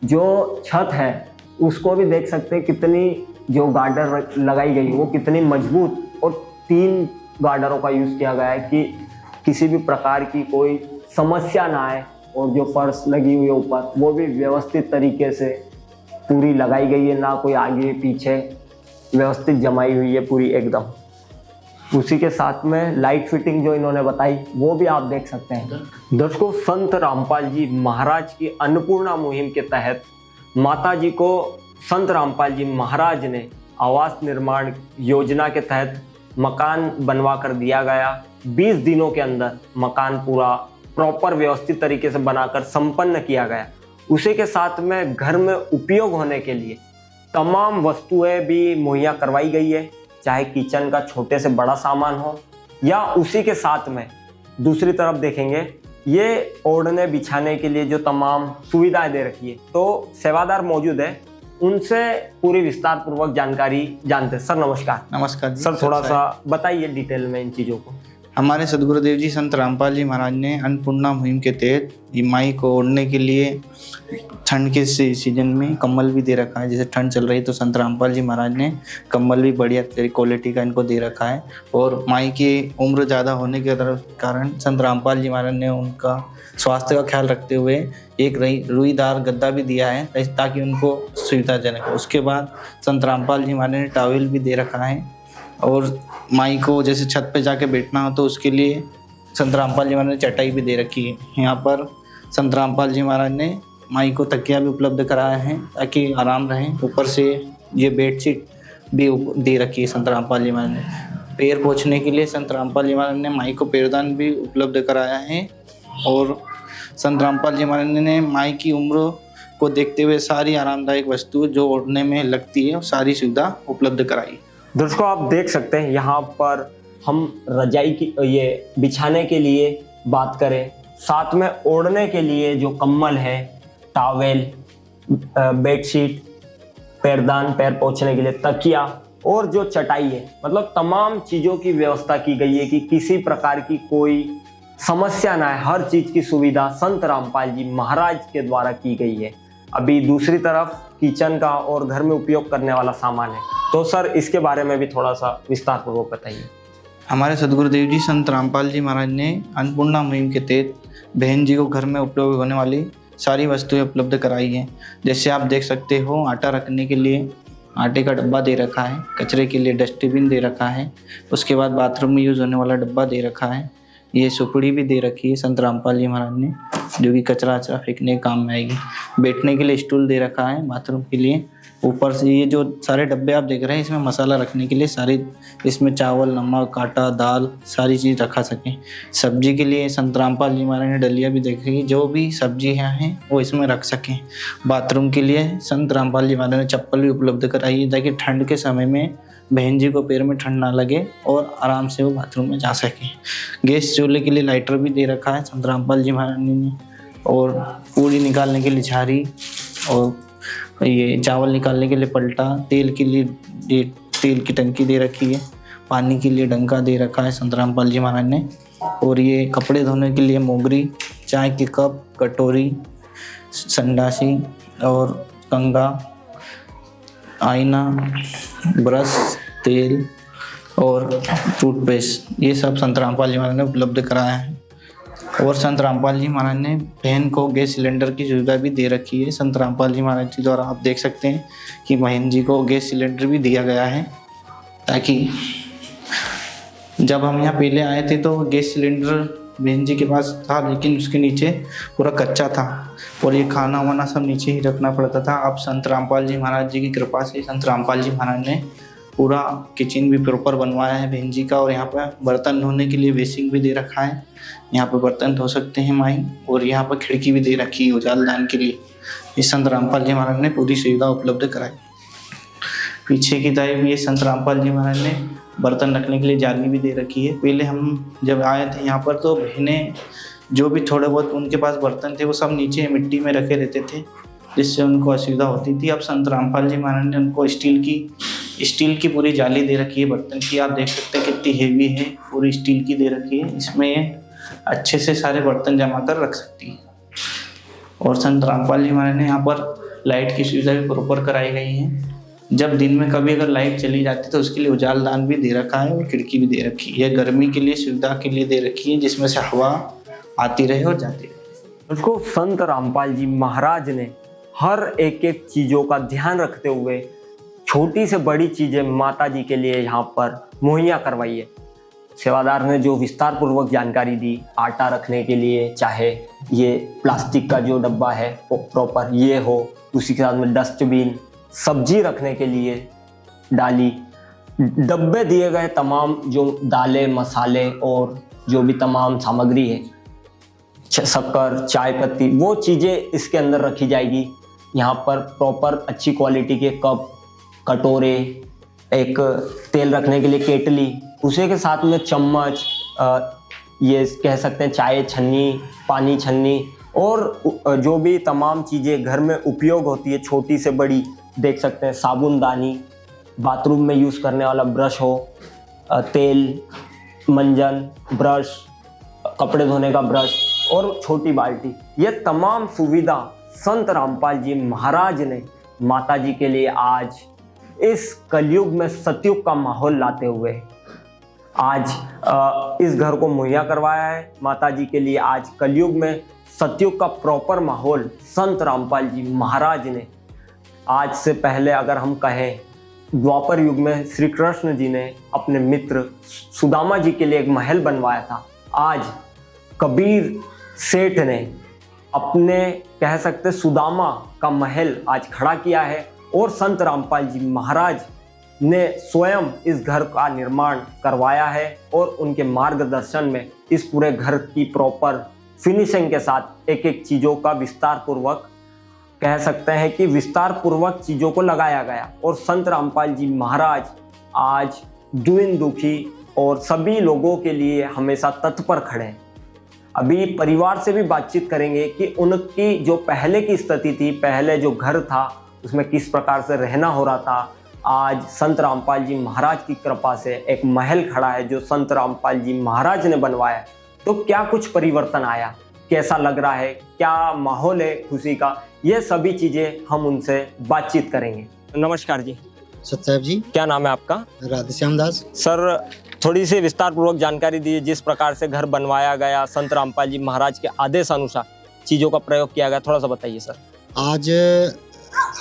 जो छत है उसको भी देख सकते हैं, कितनी जो गार्डर लगाई गई वो कितनी मजबूत, और 3 गार्डरों का यूज़ किया गया है कि किसी भी प्रकार की कोई समस्या ना आए, और जो पर्स लगी हुई है ऊपर वो भी व्यवस्थित तरीके से पूरी लगाई गई है, ना कोई आगे पीछे, व्यवस्थित जमाई हुई है पूरी एकदम। उसी के साथ में लाइट फिटिंग जो इन्होंने बताई वो भी आप देख सकते हैं। दर्शकों, संत रामपाल जी महाराज की अन्नपूर्णा मुहिम के तहत माता जी को संत रामपाल जी महाराज ने आवास निर्माण योजना के तहत मकान बनवा कर दिया गया। 20 दिनों के अंदर मकान पूरा प्रॉपर व्यवस्थित तरीके से बनाकर संपन्न किया गया। उसी के साथ में घर में उपयोग होने के लिए तमाम वस्तुएं भी मुहैया करवाई गई है, चाहे किचन का छोटे से बड़ा सामान हो, या उसी के साथ में दूसरी तरफ देखेंगे ये ओढ़ने बिछाने के लिए जो तमाम सुविधाएं दे रखी है। तो सेवादार मौजूद है, उनसे पूरी विस्तार पूर्वक जानकारी जानते हैं। सर नमस्कार। नमस्कार जी। सर थोड़ा सा बताइए डिटेल में इन चीज़ों को। हमारे सदगुरुदेव जी संत रामपाल जी महाराज ने अन्नपूर्णा मुहिम के तहत माई को ओढ़ने के लिए ठंड के सीजन में कंबल भी दे रखा है। जैसे ठंड चल रही है तो संत रामपाल जी महाराज ने कंबल भी बढ़िया क्वालिटी का इनको दे रखा है। और माई की उम्र ज़्यादा होने के कारण संत रामपाल जी महाराज ने उनका स्वास्थ्य का ख्याल रखते हुए एक रुईदार गद्दा भी दिया है ताकि उनको सुविधाजनक हो। उसके बाद संत रामपाल जी महाराज ने टॉवेल भी दे रखा है। और माई को जैसे छत पे जाके बैठना हो तो उसके लिए संत रामपाल जी महाराज ने चटाई भी दे रखी है। यहाँ पर संत रामपाल जी महाराज ने माई को तकिया भी उपलब्ध कराया है ताकि आराम रहे। ऊपर से ये बेडशीट भी दे रखी है संत रामपाल जी महाराज ने। पैर पोंछने के लिए संत रामपाल जी महाराज ने माई को पैरदान भी उपलब्ध कराया है। और संत रामपाल जी महाराज ने माई की उम्र को देखते हुए सारी आरामदायक वस्तु जो ओढ़ने में लगती है सारी सुविधा उपलब्ध कराई। दोस्तों आप देख सकते हैं यहाँ पर हम रजाई की ये बिछाने के लिए बात करें, साथ में ओढ़ने के लिए जो कंबल है, टॉवेल, बेडशीट, पैरदान, पैर पोंछने के लिए तकिया और जो चटाई है, मतलब तमाम चीज़ों की व्यवस्था की गई है कि किसी प्रकार की कोई समस्या ना है। हर चीज़ की सुविधा संत रामपाल जी महाराज के द्वारा की गई है। अभी दूसरी तरफ किचन का और घर में उपयोग करने वाला सामान है, तो सर इसके बारे में भी थोड़ा सा विस्तार पूर्वक बताइए। हमारे सदगुरुदेव जी संत रामपाल जी महाराज ने अन्नपूर्णा मुहिम के तहत बहन जी को घर में उपयोग होने वाली सारी वस्तुएं उपलब्ध कराई हैं। जैसे आप देख सकते हो, आटा रखने के लिए आटे का डब्बा दे रखा है, कचरे के लिए डस्टबिन दे रखा है, उसके बाद बाथरूम में यूज़ होने वाला डब्बा दे रखा है। ये सुपड़ी भी दे रखी है संत रामपाल जी महाराज ने, जो कि कचरा वचरा फेंकने के काम में आएगी। बैठने के लिए स्टूल दे रखा है बाथरूम के लिए। ऊपर से ये जो सारे डब्बे आप देख रहे हैं, इसमें मसाला रखने के लिए सारे, इसमें चावल, नमक, आटा, दाल सारी चीज़ रखा सकें। सब्जी के लिए संत रामपाल जी महाराज ने डलिया भी देख रखी, जो भी सब्जियाँ हैं वो इसमें रख सकें। बाथरूम के लिए संत रामपाल जी महाराज ने चप्पल भी उपलब्ध कराई है ताकि ठंड के समय में बहन जी को पैर में ठंड ना लगे और आराम से वो बाथरूम में जा सकें। गैस चूल्हे के लिए लाइटर भी दे रखा है संत रामपाल जी महाराज ने। और पूरी निकालने के लिए झारी, और ये चावल निकालने के लिए पलटा, तेल के लिए तेल की टंकी दे रखी है, पानी के लिए डंका दे रखा है संत रामपाल जी महाराज ने। और ये कपड़े धोने के लिए मोगरी, चाय के कप, कटोरी, संडासी और कंघा, आईना, ब्रश, तेल और टूथपेस्ट, ये सब संत रामपाल जी महाराज ने उपलब्ध कराया है। और संत रामपाल जी महाराज ने बहन को गैस सिलेंडर की सुविधा भी दे रखी है संत रामपाल जी महाराज जी द्वारा। आप देख सकते हैं कि बहन जी को गैस सिलेंडर भी दिया गया है, ताकि जब हम यहाँ पहले आए थे तो गैस सिलेंडर बहन जी के पास था, लेकिन उसके नीचे पूरा कच्चा था और ये खाना वाना सब नीचे ही रखना पड़ता था। अब संत रामपाल जी महाराज जी की कृपा से संत रामपाल जी महाराज ने पूरा किचन भी प्रॉपर बनवाया है बहन जी का। और यहाँ पर बर्तन धोने के लिए बेसिन भी दे रखा है, यहाँ पर बर्तन धो सकते हैं माई। और यहाँ पर खिड़की भी दे रखी है उजालदान के लिए। इस संत रामपाल जी महाराज ने पूरी सुविधा उपलब्ध कराई। पीछे की तरफ ये संत रामपाल जी महाराज ने बर्तन रखने के लिए जाली भी दे रखी है। पहले हम जब आए थे यहाँ पर तो बहनें जो भी थोड़े बहुत उनके पास बर्तन थे वो सब नीचे मिट्टी में रखे रहते थे, जिससे उनको असुविधा होती थी। अब संत रामपाल जी महाराज ने उनको स्टील की पूरी जाली दे रखी है बर्तन की। आप देख सकते हैं कितनी हेवी है, पूरी स्टील की दे रखी है। इसमें अच्छे से सारे बर्तन जमा कर रख सकती है। और संत रामपाल जी महाराज ने यहाँ पर लाइट की सुविधा भी प्रॉपर कराई गई है। जब दिन में कभी अगर लाइट चली जाती है तो उसके लिए उजालदान भी दे रखा है और खिड़की भी दे रखी है। गर्मी के लिए सुविधा के लिए दे रखी है जिसमें से हवा आती रहे और जाती रहे। उसको संत रामपाल जी महाराज ने हर एक एक चीज़ों का ध्यान रखते हुए छोटी से बड़ी चीज़ें माता जी के लिए यहाँ पर मुहैया करवाई है। सेवादार ने जो विस्तार पूर्वक जानकारी दी, आटा रखने के लिए चाहे ये प्लास्टिक का जो डब्बा है वो प्रॉपर ये हो, उसी के साथ में डस्टबिन, सब्जी रखने के लिए डाली, डब्बे दिए गए तमाम जो दालें मसाले और जो भी तमाम सामग्री है, शक्कर चाय पत्ती, वो चीज़ें इसके अंदर रखी जाएगी। यहाँ पर प्रॉपर अच्छी क्वालिटी के कप, कटोरे, एक तेल रखने के लिए केटली, उसी के साथ में चम्मच, ये कह सकते हैं चाय छन्नी, पानी छन्नी और जो भी तमाम चीज़ें घर में उपयोग होती है छोटी से बड़ी, देख सकते हैं साबुनदानी, बाथरूम में यूज़ करने वाला ब्रश हो, तेल, मंजन, ब्रश, कपड़े धोने का ब्रश और छोटी बाल्टी, ये तमाम सुविधा संत रामपाल जी महाराज ने माता जी के लिए आज इस कलयुग में सतयुग का माहौल लाते हुए आज इस घर को मुहैया करवाया है। माता जी के लिए आज कलयुग में सतयुग का प्रॉपर माहौल संत रामपाल जी महाराज ने, आज से पहले अगर हम कहें द्वापर युग में श्री कृष्ण जी ने अपने मित्र सुदामा जी के लिए एक महल बनवाया था, आज कबीर सेठ ने अपने कह सकते सुदामा का महल आज खड़ा किया है और संत रामपाल जी महाराज ने स्वयं इस घर का निर्माण करवाया है और उनके मार्गदर्शन में इस पूरे घर की प्रॉपर फिनिशिंग के साथ एक एक चीज़ों का विस्तार पूर्वक, कह सकते हैं कि विस्तार पूर्वक चीज़ों को लगाया गया और संत रामपाल जी महाराज आज दीन दुखी और सभी लोगों के लिए हमेशा तत्पर खड़े हैं। अभी परिवार से भी बातचीत करेंगे कि उनकी जो पहले की स्थिति थी, पहले जो घर था उसमें किस प्रकार से रहना हो रहा था। आज संत रामपाल जी महाराज की कृपा से एक महल खड़ा है जो संत रामपाल जी महाराज ने बनवाया, तो क्या कुछ परिवर्तन आया, कैसा लग रहा है, क्या माहौल है खुशी का, ये सभी चीज़ें हम उनसे बातचीत करेंगे। नमस्कार जी। सत्साहेब जी। क्या नाम है आपका? राधेश्याम दास। सर थोड़ी सी विस्तार पूर्वक जानकारी दीजिए, जिस प्रकार से घर बनवाया गया, संत रामपाल जी महाराज के आदेश अनुसार चीज़ों का प्रयोग किया गया, थोड़ा सा बताइए सर। आज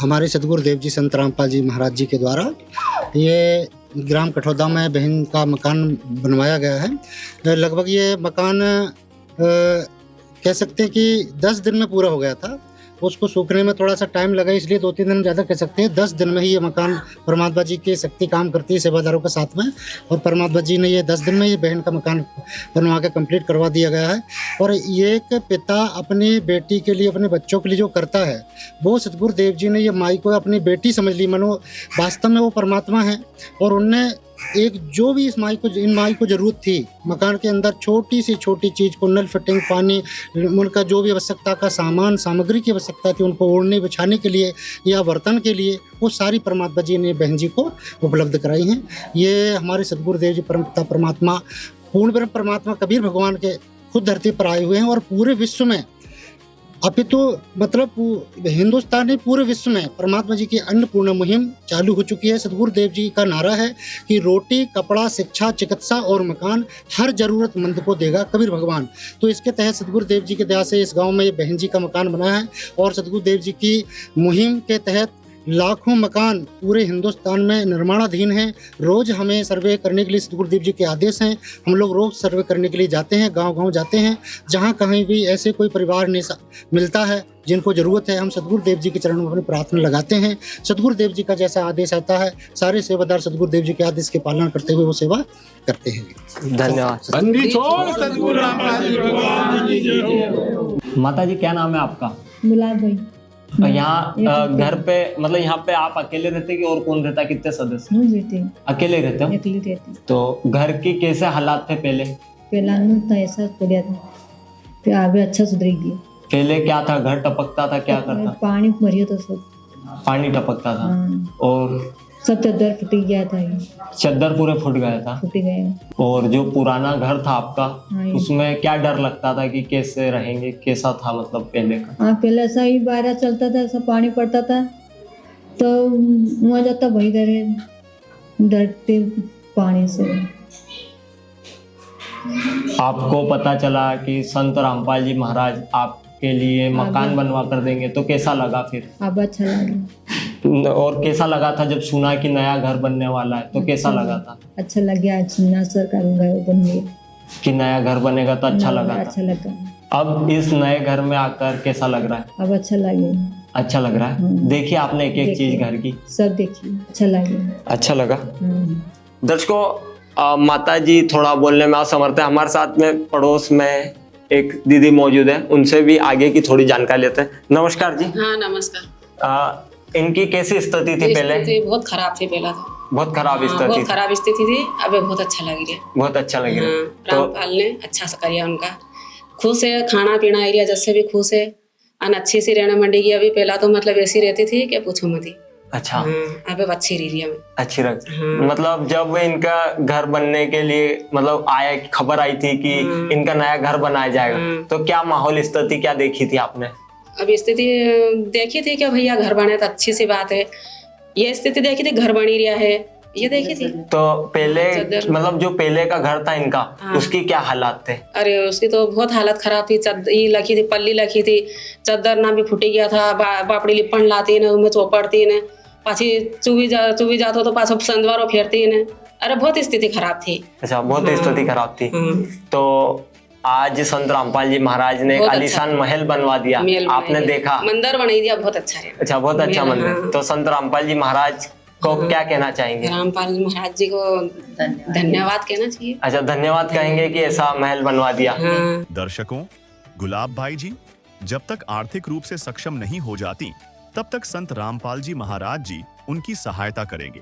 हमारे सदगुरु देव जी संत रामपाल जी महाराज जी के द्वारा ये ग्राम कठौदा में बहन का मकान बनवाया गया है। लगभग ये मकान कह सकते हैं कि 10 दिन में पूरा हो गया था। उसको सूखने में थोड़ा सा टाइम लगा, इसलिए 2-3 दिन ज़्यादा कह सकते हैं। 10 दिन में ही ये मकान परमात्मा जी की शक्ति काम करती है सेवादारों के साथ में, और परमात्मा जी ने ये 10 दिन में ये बहन का मकान बनवा के कंप्लीट करवा दिया गया है। और ये एक पिता अपनी बेटी के लिए, अपने बच्चों के लिए जो करता है, वो सतगुरु देव जी ने ये माई को अपनी बेटी समझ ली। मनो वास्तव में वो परमात्मा है और उनने एक जो भी इन माई को जरूरत थी मकान के अंदर, छोटी से छोटी चीज़ को, नल फिटिंग, पानी, उनका जो भी आवश्यकता का सामान सामग्री की आवश्यकता थी उनको ओढ़ने बिछाने के लिए या बर्तन के लिए, वो सारी परमात्मा जी ने बहन जी को उपलब्ध कराई हैं। ये हमारे सतगुरु देव जी परम पिता परमात्मा, पूर्ण ब्रह्म परमात्मा कबीर भगवान के खुद धरती पर आए हुए हैं और पूरे विश्व में, अभी तो मतलब हिंदुस्तान नहीं पूरे विश्व में परमात्मा जी की अन्नपूर्णा मुहिम चालू हो चुकी है। सतगुरु देव जी का नारा है कि रोटी, कपड़ा, शिक्षा, चिकित्सा और मकान हर जरूरतमंद को देगा कबीर भगवान। तो इसके तहत सतगुरु देव जी के दया से इस गांव में ये बहन जी का मकान बना है और सतगुरु देव जी की मुहिम के तहत लाखों मकान पूरे हिंदुस्तान में निर्माणाधीन हैं। रोज़ हमें सर्वे करने के लिए सतगुरु देव जी के आदेश हैं। हम लोग रोज़ सर्वे करने के लिए जाते हैं, गांव-गांव जाते हैं। जहां कहीं भी ऐसे कोई परिवार नहीं मिलता है जिनको ज़रूरत है, हम सतगुरु देव जी के चरणों में अपनी प्रार्थना लगाते हैं। सतगुरु देव जी का जैसा आदेश आता है, सारे सेवादार सतगुरु देव जी के आदेश के पालन करते हुए वो सेवा करते हैं। धन्यवाद। माता जी, क्या नाम है आपका? गुलाब भाई। यहाँ घर पे, मतलब यहाँ पे आप अकेले रहते कि और कौन रहता, कितने सदस्य? अकेले रहते हो? अकेले रहती। तो घर की कैसे हालात थे पहले? तो ऐसा पड़ा था, फिर आगे अच्छा सुधरेगी। पहले क्या था? घर टपकता था, क्या करता? पानी भरिया था, सब पानी टपकता था और सब चद्दर फट गया था। चद्दर पूरे फूट गया था। फूट गए। और जो पुराना घर था आपका, उसमें क्या डर लगता था कि कैसे रहेंगे, कैसा था मतलब पहले का? हाँ, पहले ऐसा ही बाहर चलता था, ऐसा पानी पड़ता था, तो वहाँ जाता वही करे, डरते पानी से। आपको पता चला कि संत रामपाल जी महाराज आपके लिए मकान बनवा कर देंगे, तो कैसा लगा फिर? अब अच्छा लगा। और कैसा लगा था जब सुना कि नया घर बनने वाला है, तो कैसा लगा था? अच्छा लग गया, नया सरकार बन गया कि नया घर बनेगा तो अच्छा लगा था। अच्छा लगा। अब इस नए घर में आकर कैसा लग रहा है? अब अच्छा लगे। अच्छा लग रहा है। देखिए आपने एक एक चीज घर की, सब देखिए, अच्छा लगे। अच्छा लगा। दर्शकों, माता जी थोड़ा बोलने में असमर्थ है। हमारे साथ में पड़ोस में एक दीदी मौजूद है, उनसे भी आगे की थोड़ी जानकारी लेते हैं। नमस्कार जी। हाँ नमस्कार। इनकी कैसी स्थिति थी पहले? बहुत खराब थी पहले तो। बहुत खराब स्थिति। बहुत खराब स्थिति थी। अब बहुत अच्छा लग रहा है। बहुत अच्छा लग रहा है। रामपाल ने अच्छा सा करिया उनका। खुश है, खाना पीना एरिया जैसे भी खुश है। अन अच्छी सी रहना मंडी की। अभी पहला तो मतलब ऐसी रहती थी कि पूछो मत ही। अच्छा। अब अच्छी रही है। अच्छी रही। मतलब जब इनका घर बनने के लिए मतलब आया, खबर आई थी कि इनका नया घर बनाया जाएगा, तो क्या माहौल स्थिति क्या देखी थी आपने? अब स्थिति देखी थी कि भैया घर बने तो अच्छी सी बात है। ये स्थिति देखी थी घर बनी रहा है, ये देखी थी। तो पहले मतलब जो पहले का घर था इनका, उसकी क्या हालात थे? अरे उसकी तो बहुत हालत खराब थी। ये लखी थी, पल्ली लखी थी, चद्दर ना भी फूटी गया था। बापड़ी लिपण लाती न, उनमें चौपड़ती न, पाछी चुवी जातो तो पाछो संदवारो फेरती न। अरे बहुत स्थिति खराब थी। अच्छा, बहुत स्थिति खराब थी। तो आज संत रामपाल जी महाराज ने आलीशान महल बनवा दिया, आपने देखा? मंदिर बना दिया, बहुत अच्छा है। अच्छा, बहुत अच्छा मंदिर। तो संत रामपाल जी महाराज को क्या कहना चाहेंगे? रामपाल जी महाराज जी को धन्यवाद कहना चाहिए। अच्छा, धन्यवाद कहेंगे कि ऐसा महल बनवा दिया। दर्शकों, गुलाब भाई जी जब तक आर्थिक रूप से सक्षम नहीं हो जाती, तब तक संत रामपाल जी महाराज जी उनकी सहायता करेंगे।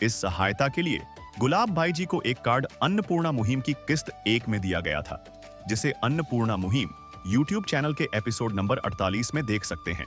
इस सहायता के लिए गुलाब भाई जी को एक कार्ड अन्नपूर्णा मुहिम की किस्त 1 में दिया गया था, जिसे अन्नपूर्णा मुहिम YouTube चैनल के एपिसोड नंबर 48 में देख सकते हैं।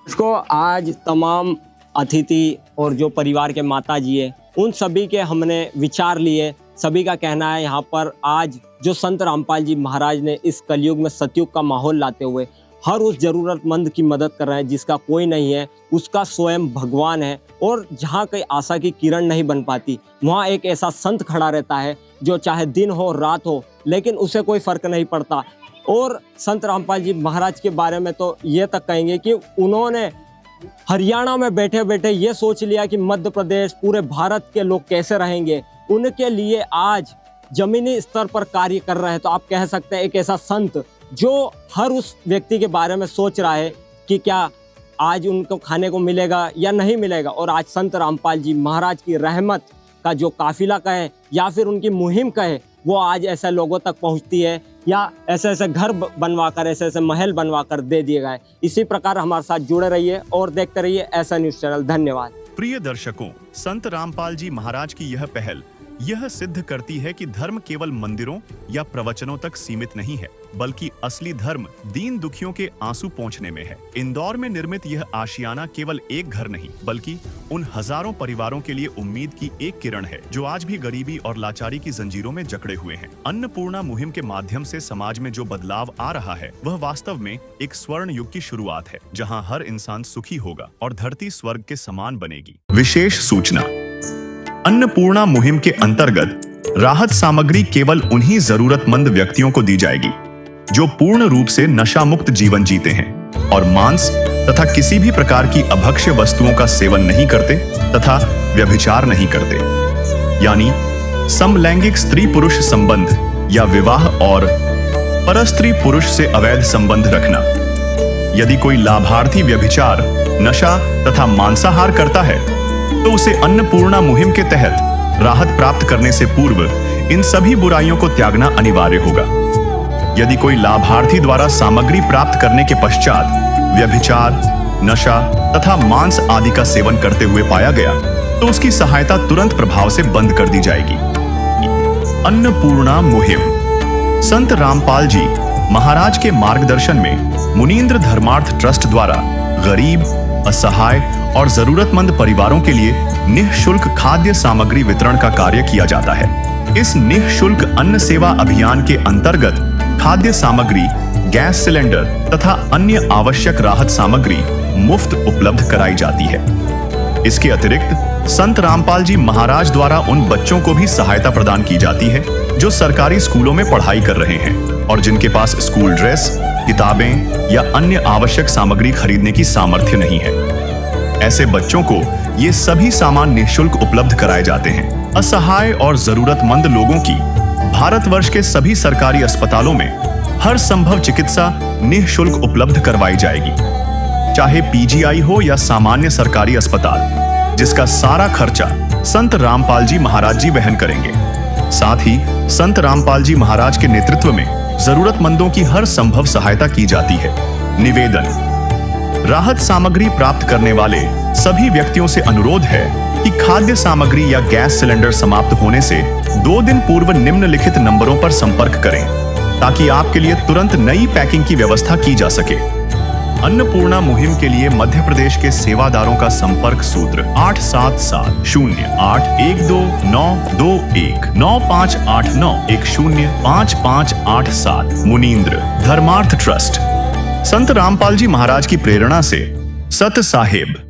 इसको आज तमाम अतिथि और जो परिवार के माता जी है, उन सभी के हमने विचार लिए। सभी का कहना है यहाँ पर आज जो संत रामपाल जी महाराज ने इस कलयुग में सतयुग का माहौल लाते हुए हर उस जरूरतमंद की मदद कर रहे हैं जिसका कोई नहीं है, उसका स्वयं भगवान है। और जहाँ कहीं आशा की किरण नहीं बन पाती, वहाँ एक ऐसा संत खड़ा रहता है जो चाहे दिन हो रात हो, लेकिन उसे कोई फर्क नहीं पड़ता। और संत रामपाल जी महाराज के बारे में तो ये तक कहेंगे कि उन्होंने हरियाणा में बैठे बैठे ये सोच लिया कि मध्य प्रदेश, पूरे भारत के लोग कैसे रहेंगे। उनके लिए आज जमीनी स्तर पर कार्य कर रहे हैं। तो आप कह सकते हैं एक ऐसा संत जो हर उस व्यक्ति के बारे में सोच रहा है कि क्या आज उनको खाने को मिलेगा या नहीं मिलेगा। और आज संत रामपाल जी महाराज की रहमत का जो काफिला कहे या फिर उनकी मुहिम कहे, वो आज ऐसे लोगों तक पहुंचती है या ऐसे ऐसे घर बनवाकर, ऐसे ऐसे महल बनवाकर दे दिए गए। इसी प्रकार हमारे साथ जुड़े रहिए और देखते रहिए ऐसा न्यूज़ चैनल। धन्यवाद। प्रिय दर्शकों, संत रामपाल जी महाराज की यह पहल यह सिद्ध करती है कि धर्म केवल मंदिरों या प्रवचनों तक सीमित नहीं है, बल्कि असली धर्म दीन दुखियों के आंसू पोंछने में है। इंदौर में निर्मित यह आशियाना केवल एक घर नहीं, बल्कि उन हजारों परिवारों के लिए उम्मीद की एक किरण है जो आज भी गरीबी और लाचारी की जंजीरों में जकड़े हुए हैं। अन्नपूर्णा मुहिम के माध्यम से समाज में जो बदलाव आ रहा है, वह वास्तव में एक स्वर्ण युग की शुरुआत है, जहाँ हर इंसान सुखी होगा और धरती स्वर्ग के समान बनेगी। विशेष सूचना: अन्नपूर्णा मुहिम के अंतर्गत राहत सामग्री केवल उन्हीं जरूरतमंद व्यक्तियों को दी जाएगी जो पूर्ण रूप से नशा मुक्त जीवन जीते हैं और मांस तथा किसी भी प्रकार की अभक्ष्य वस्तुओं का सेवन नहीं करते तथा व्यभिचार नहीं करते, यानी समलैंगिक स्त्री पुरुष संबंध या विवाह और परस्त्री पुरुष से अवैध संबंध रखना। यदि कोई लाभार्थी व्यभिचार, नशा तथा मांसाहार करता है तो उसे अन्नपूर्णा मुहिम के तहत राहत प्राप्त करने से पूर्व इन सभी बुराइयों को त्यागना अनिवार्य होगा। यदि कोई लाभार्थी द्वारा सामग्री प्राप्त करने के पश्चात व्यभिचार, नशा तथा मांस आदि का सेवन करते हुए पाया गया तो उसकी सहायता तुरंत प्रभाव से बंद कर दी जाएगी। अन्नपूर्णा मुहिम संत रामपाल जी महाराज के मार्गदर्शन में मुनीन्द्र धर्मार्थ ट्रस्ट द्वारा गरीब, असहाय और जरूरतमंद परिवारों के लिए निःशुल्क खाद्य सामग्री वितरण का कार्य किया जाता है। इस निःशुल्क अन्न सेवा अभियान के अंतर्गत खाद्य सामग्री, गैस सिलेंडर तथा अन्य आवश्यक राहत सामग्री मुफ्त उपलब्ध कराई जाती है। इसके अतिरिक्त संत रामपाल जी महाराज द्वारा उन बच्चों को भी सहायता प्रदान की जाती है जो सरकारी स्कूलों में पढ़ाई कर रहे हैं और जिनके पास स्कूल ड्रेस, किताबें या अन्य आवश्यक सामग्री खरीदने की सामर्थ्य नहीं है। ऐसे बच्चों को ये सभी सामान निःशुल्क उपलब्ध कराए जाते हैं। असहाय और जरूरतमंद लोगों की भारतवर्ष के सभी सरकारी अस्पतालों में हर संभव चिकित्सा निःशुल्क उपलब्ध करवाई जाएगी, चाहे पीजीआई हो या सामान्य सरकारी अस्पताल, जिसका सारा खर्चा संत रामपाल जी महाराज जी वहन करेंगे। साथ ही संत रामपाल जी महाराज के नेतृत्व में जरूरतमंदों की हर संभव सहायता की जाती है। निवेदन: राहत सामग्री प्राप्त करने वाले सभी व्यक्तियों से अनुरोध है कि खाद्य सामग्री या गैस सिलेंडर समाप्त होने से 2 दिन पूर्व निम्नलिखित नंबरों पर संपर्क करें ताकि आपके लिए तुरंत नई पैकिंग की व्यवस्था की जा सके। अन्नपूर्णा मुहिम के लिए मध्य प्रदेश के सेवादारों का संपर्क सूत्र 877-0812-9589-105587। मुनींद्र धर्मार्थ ट्रस्ट। संत रामपाल जी महाराज की प्रेरणा से सत साहिब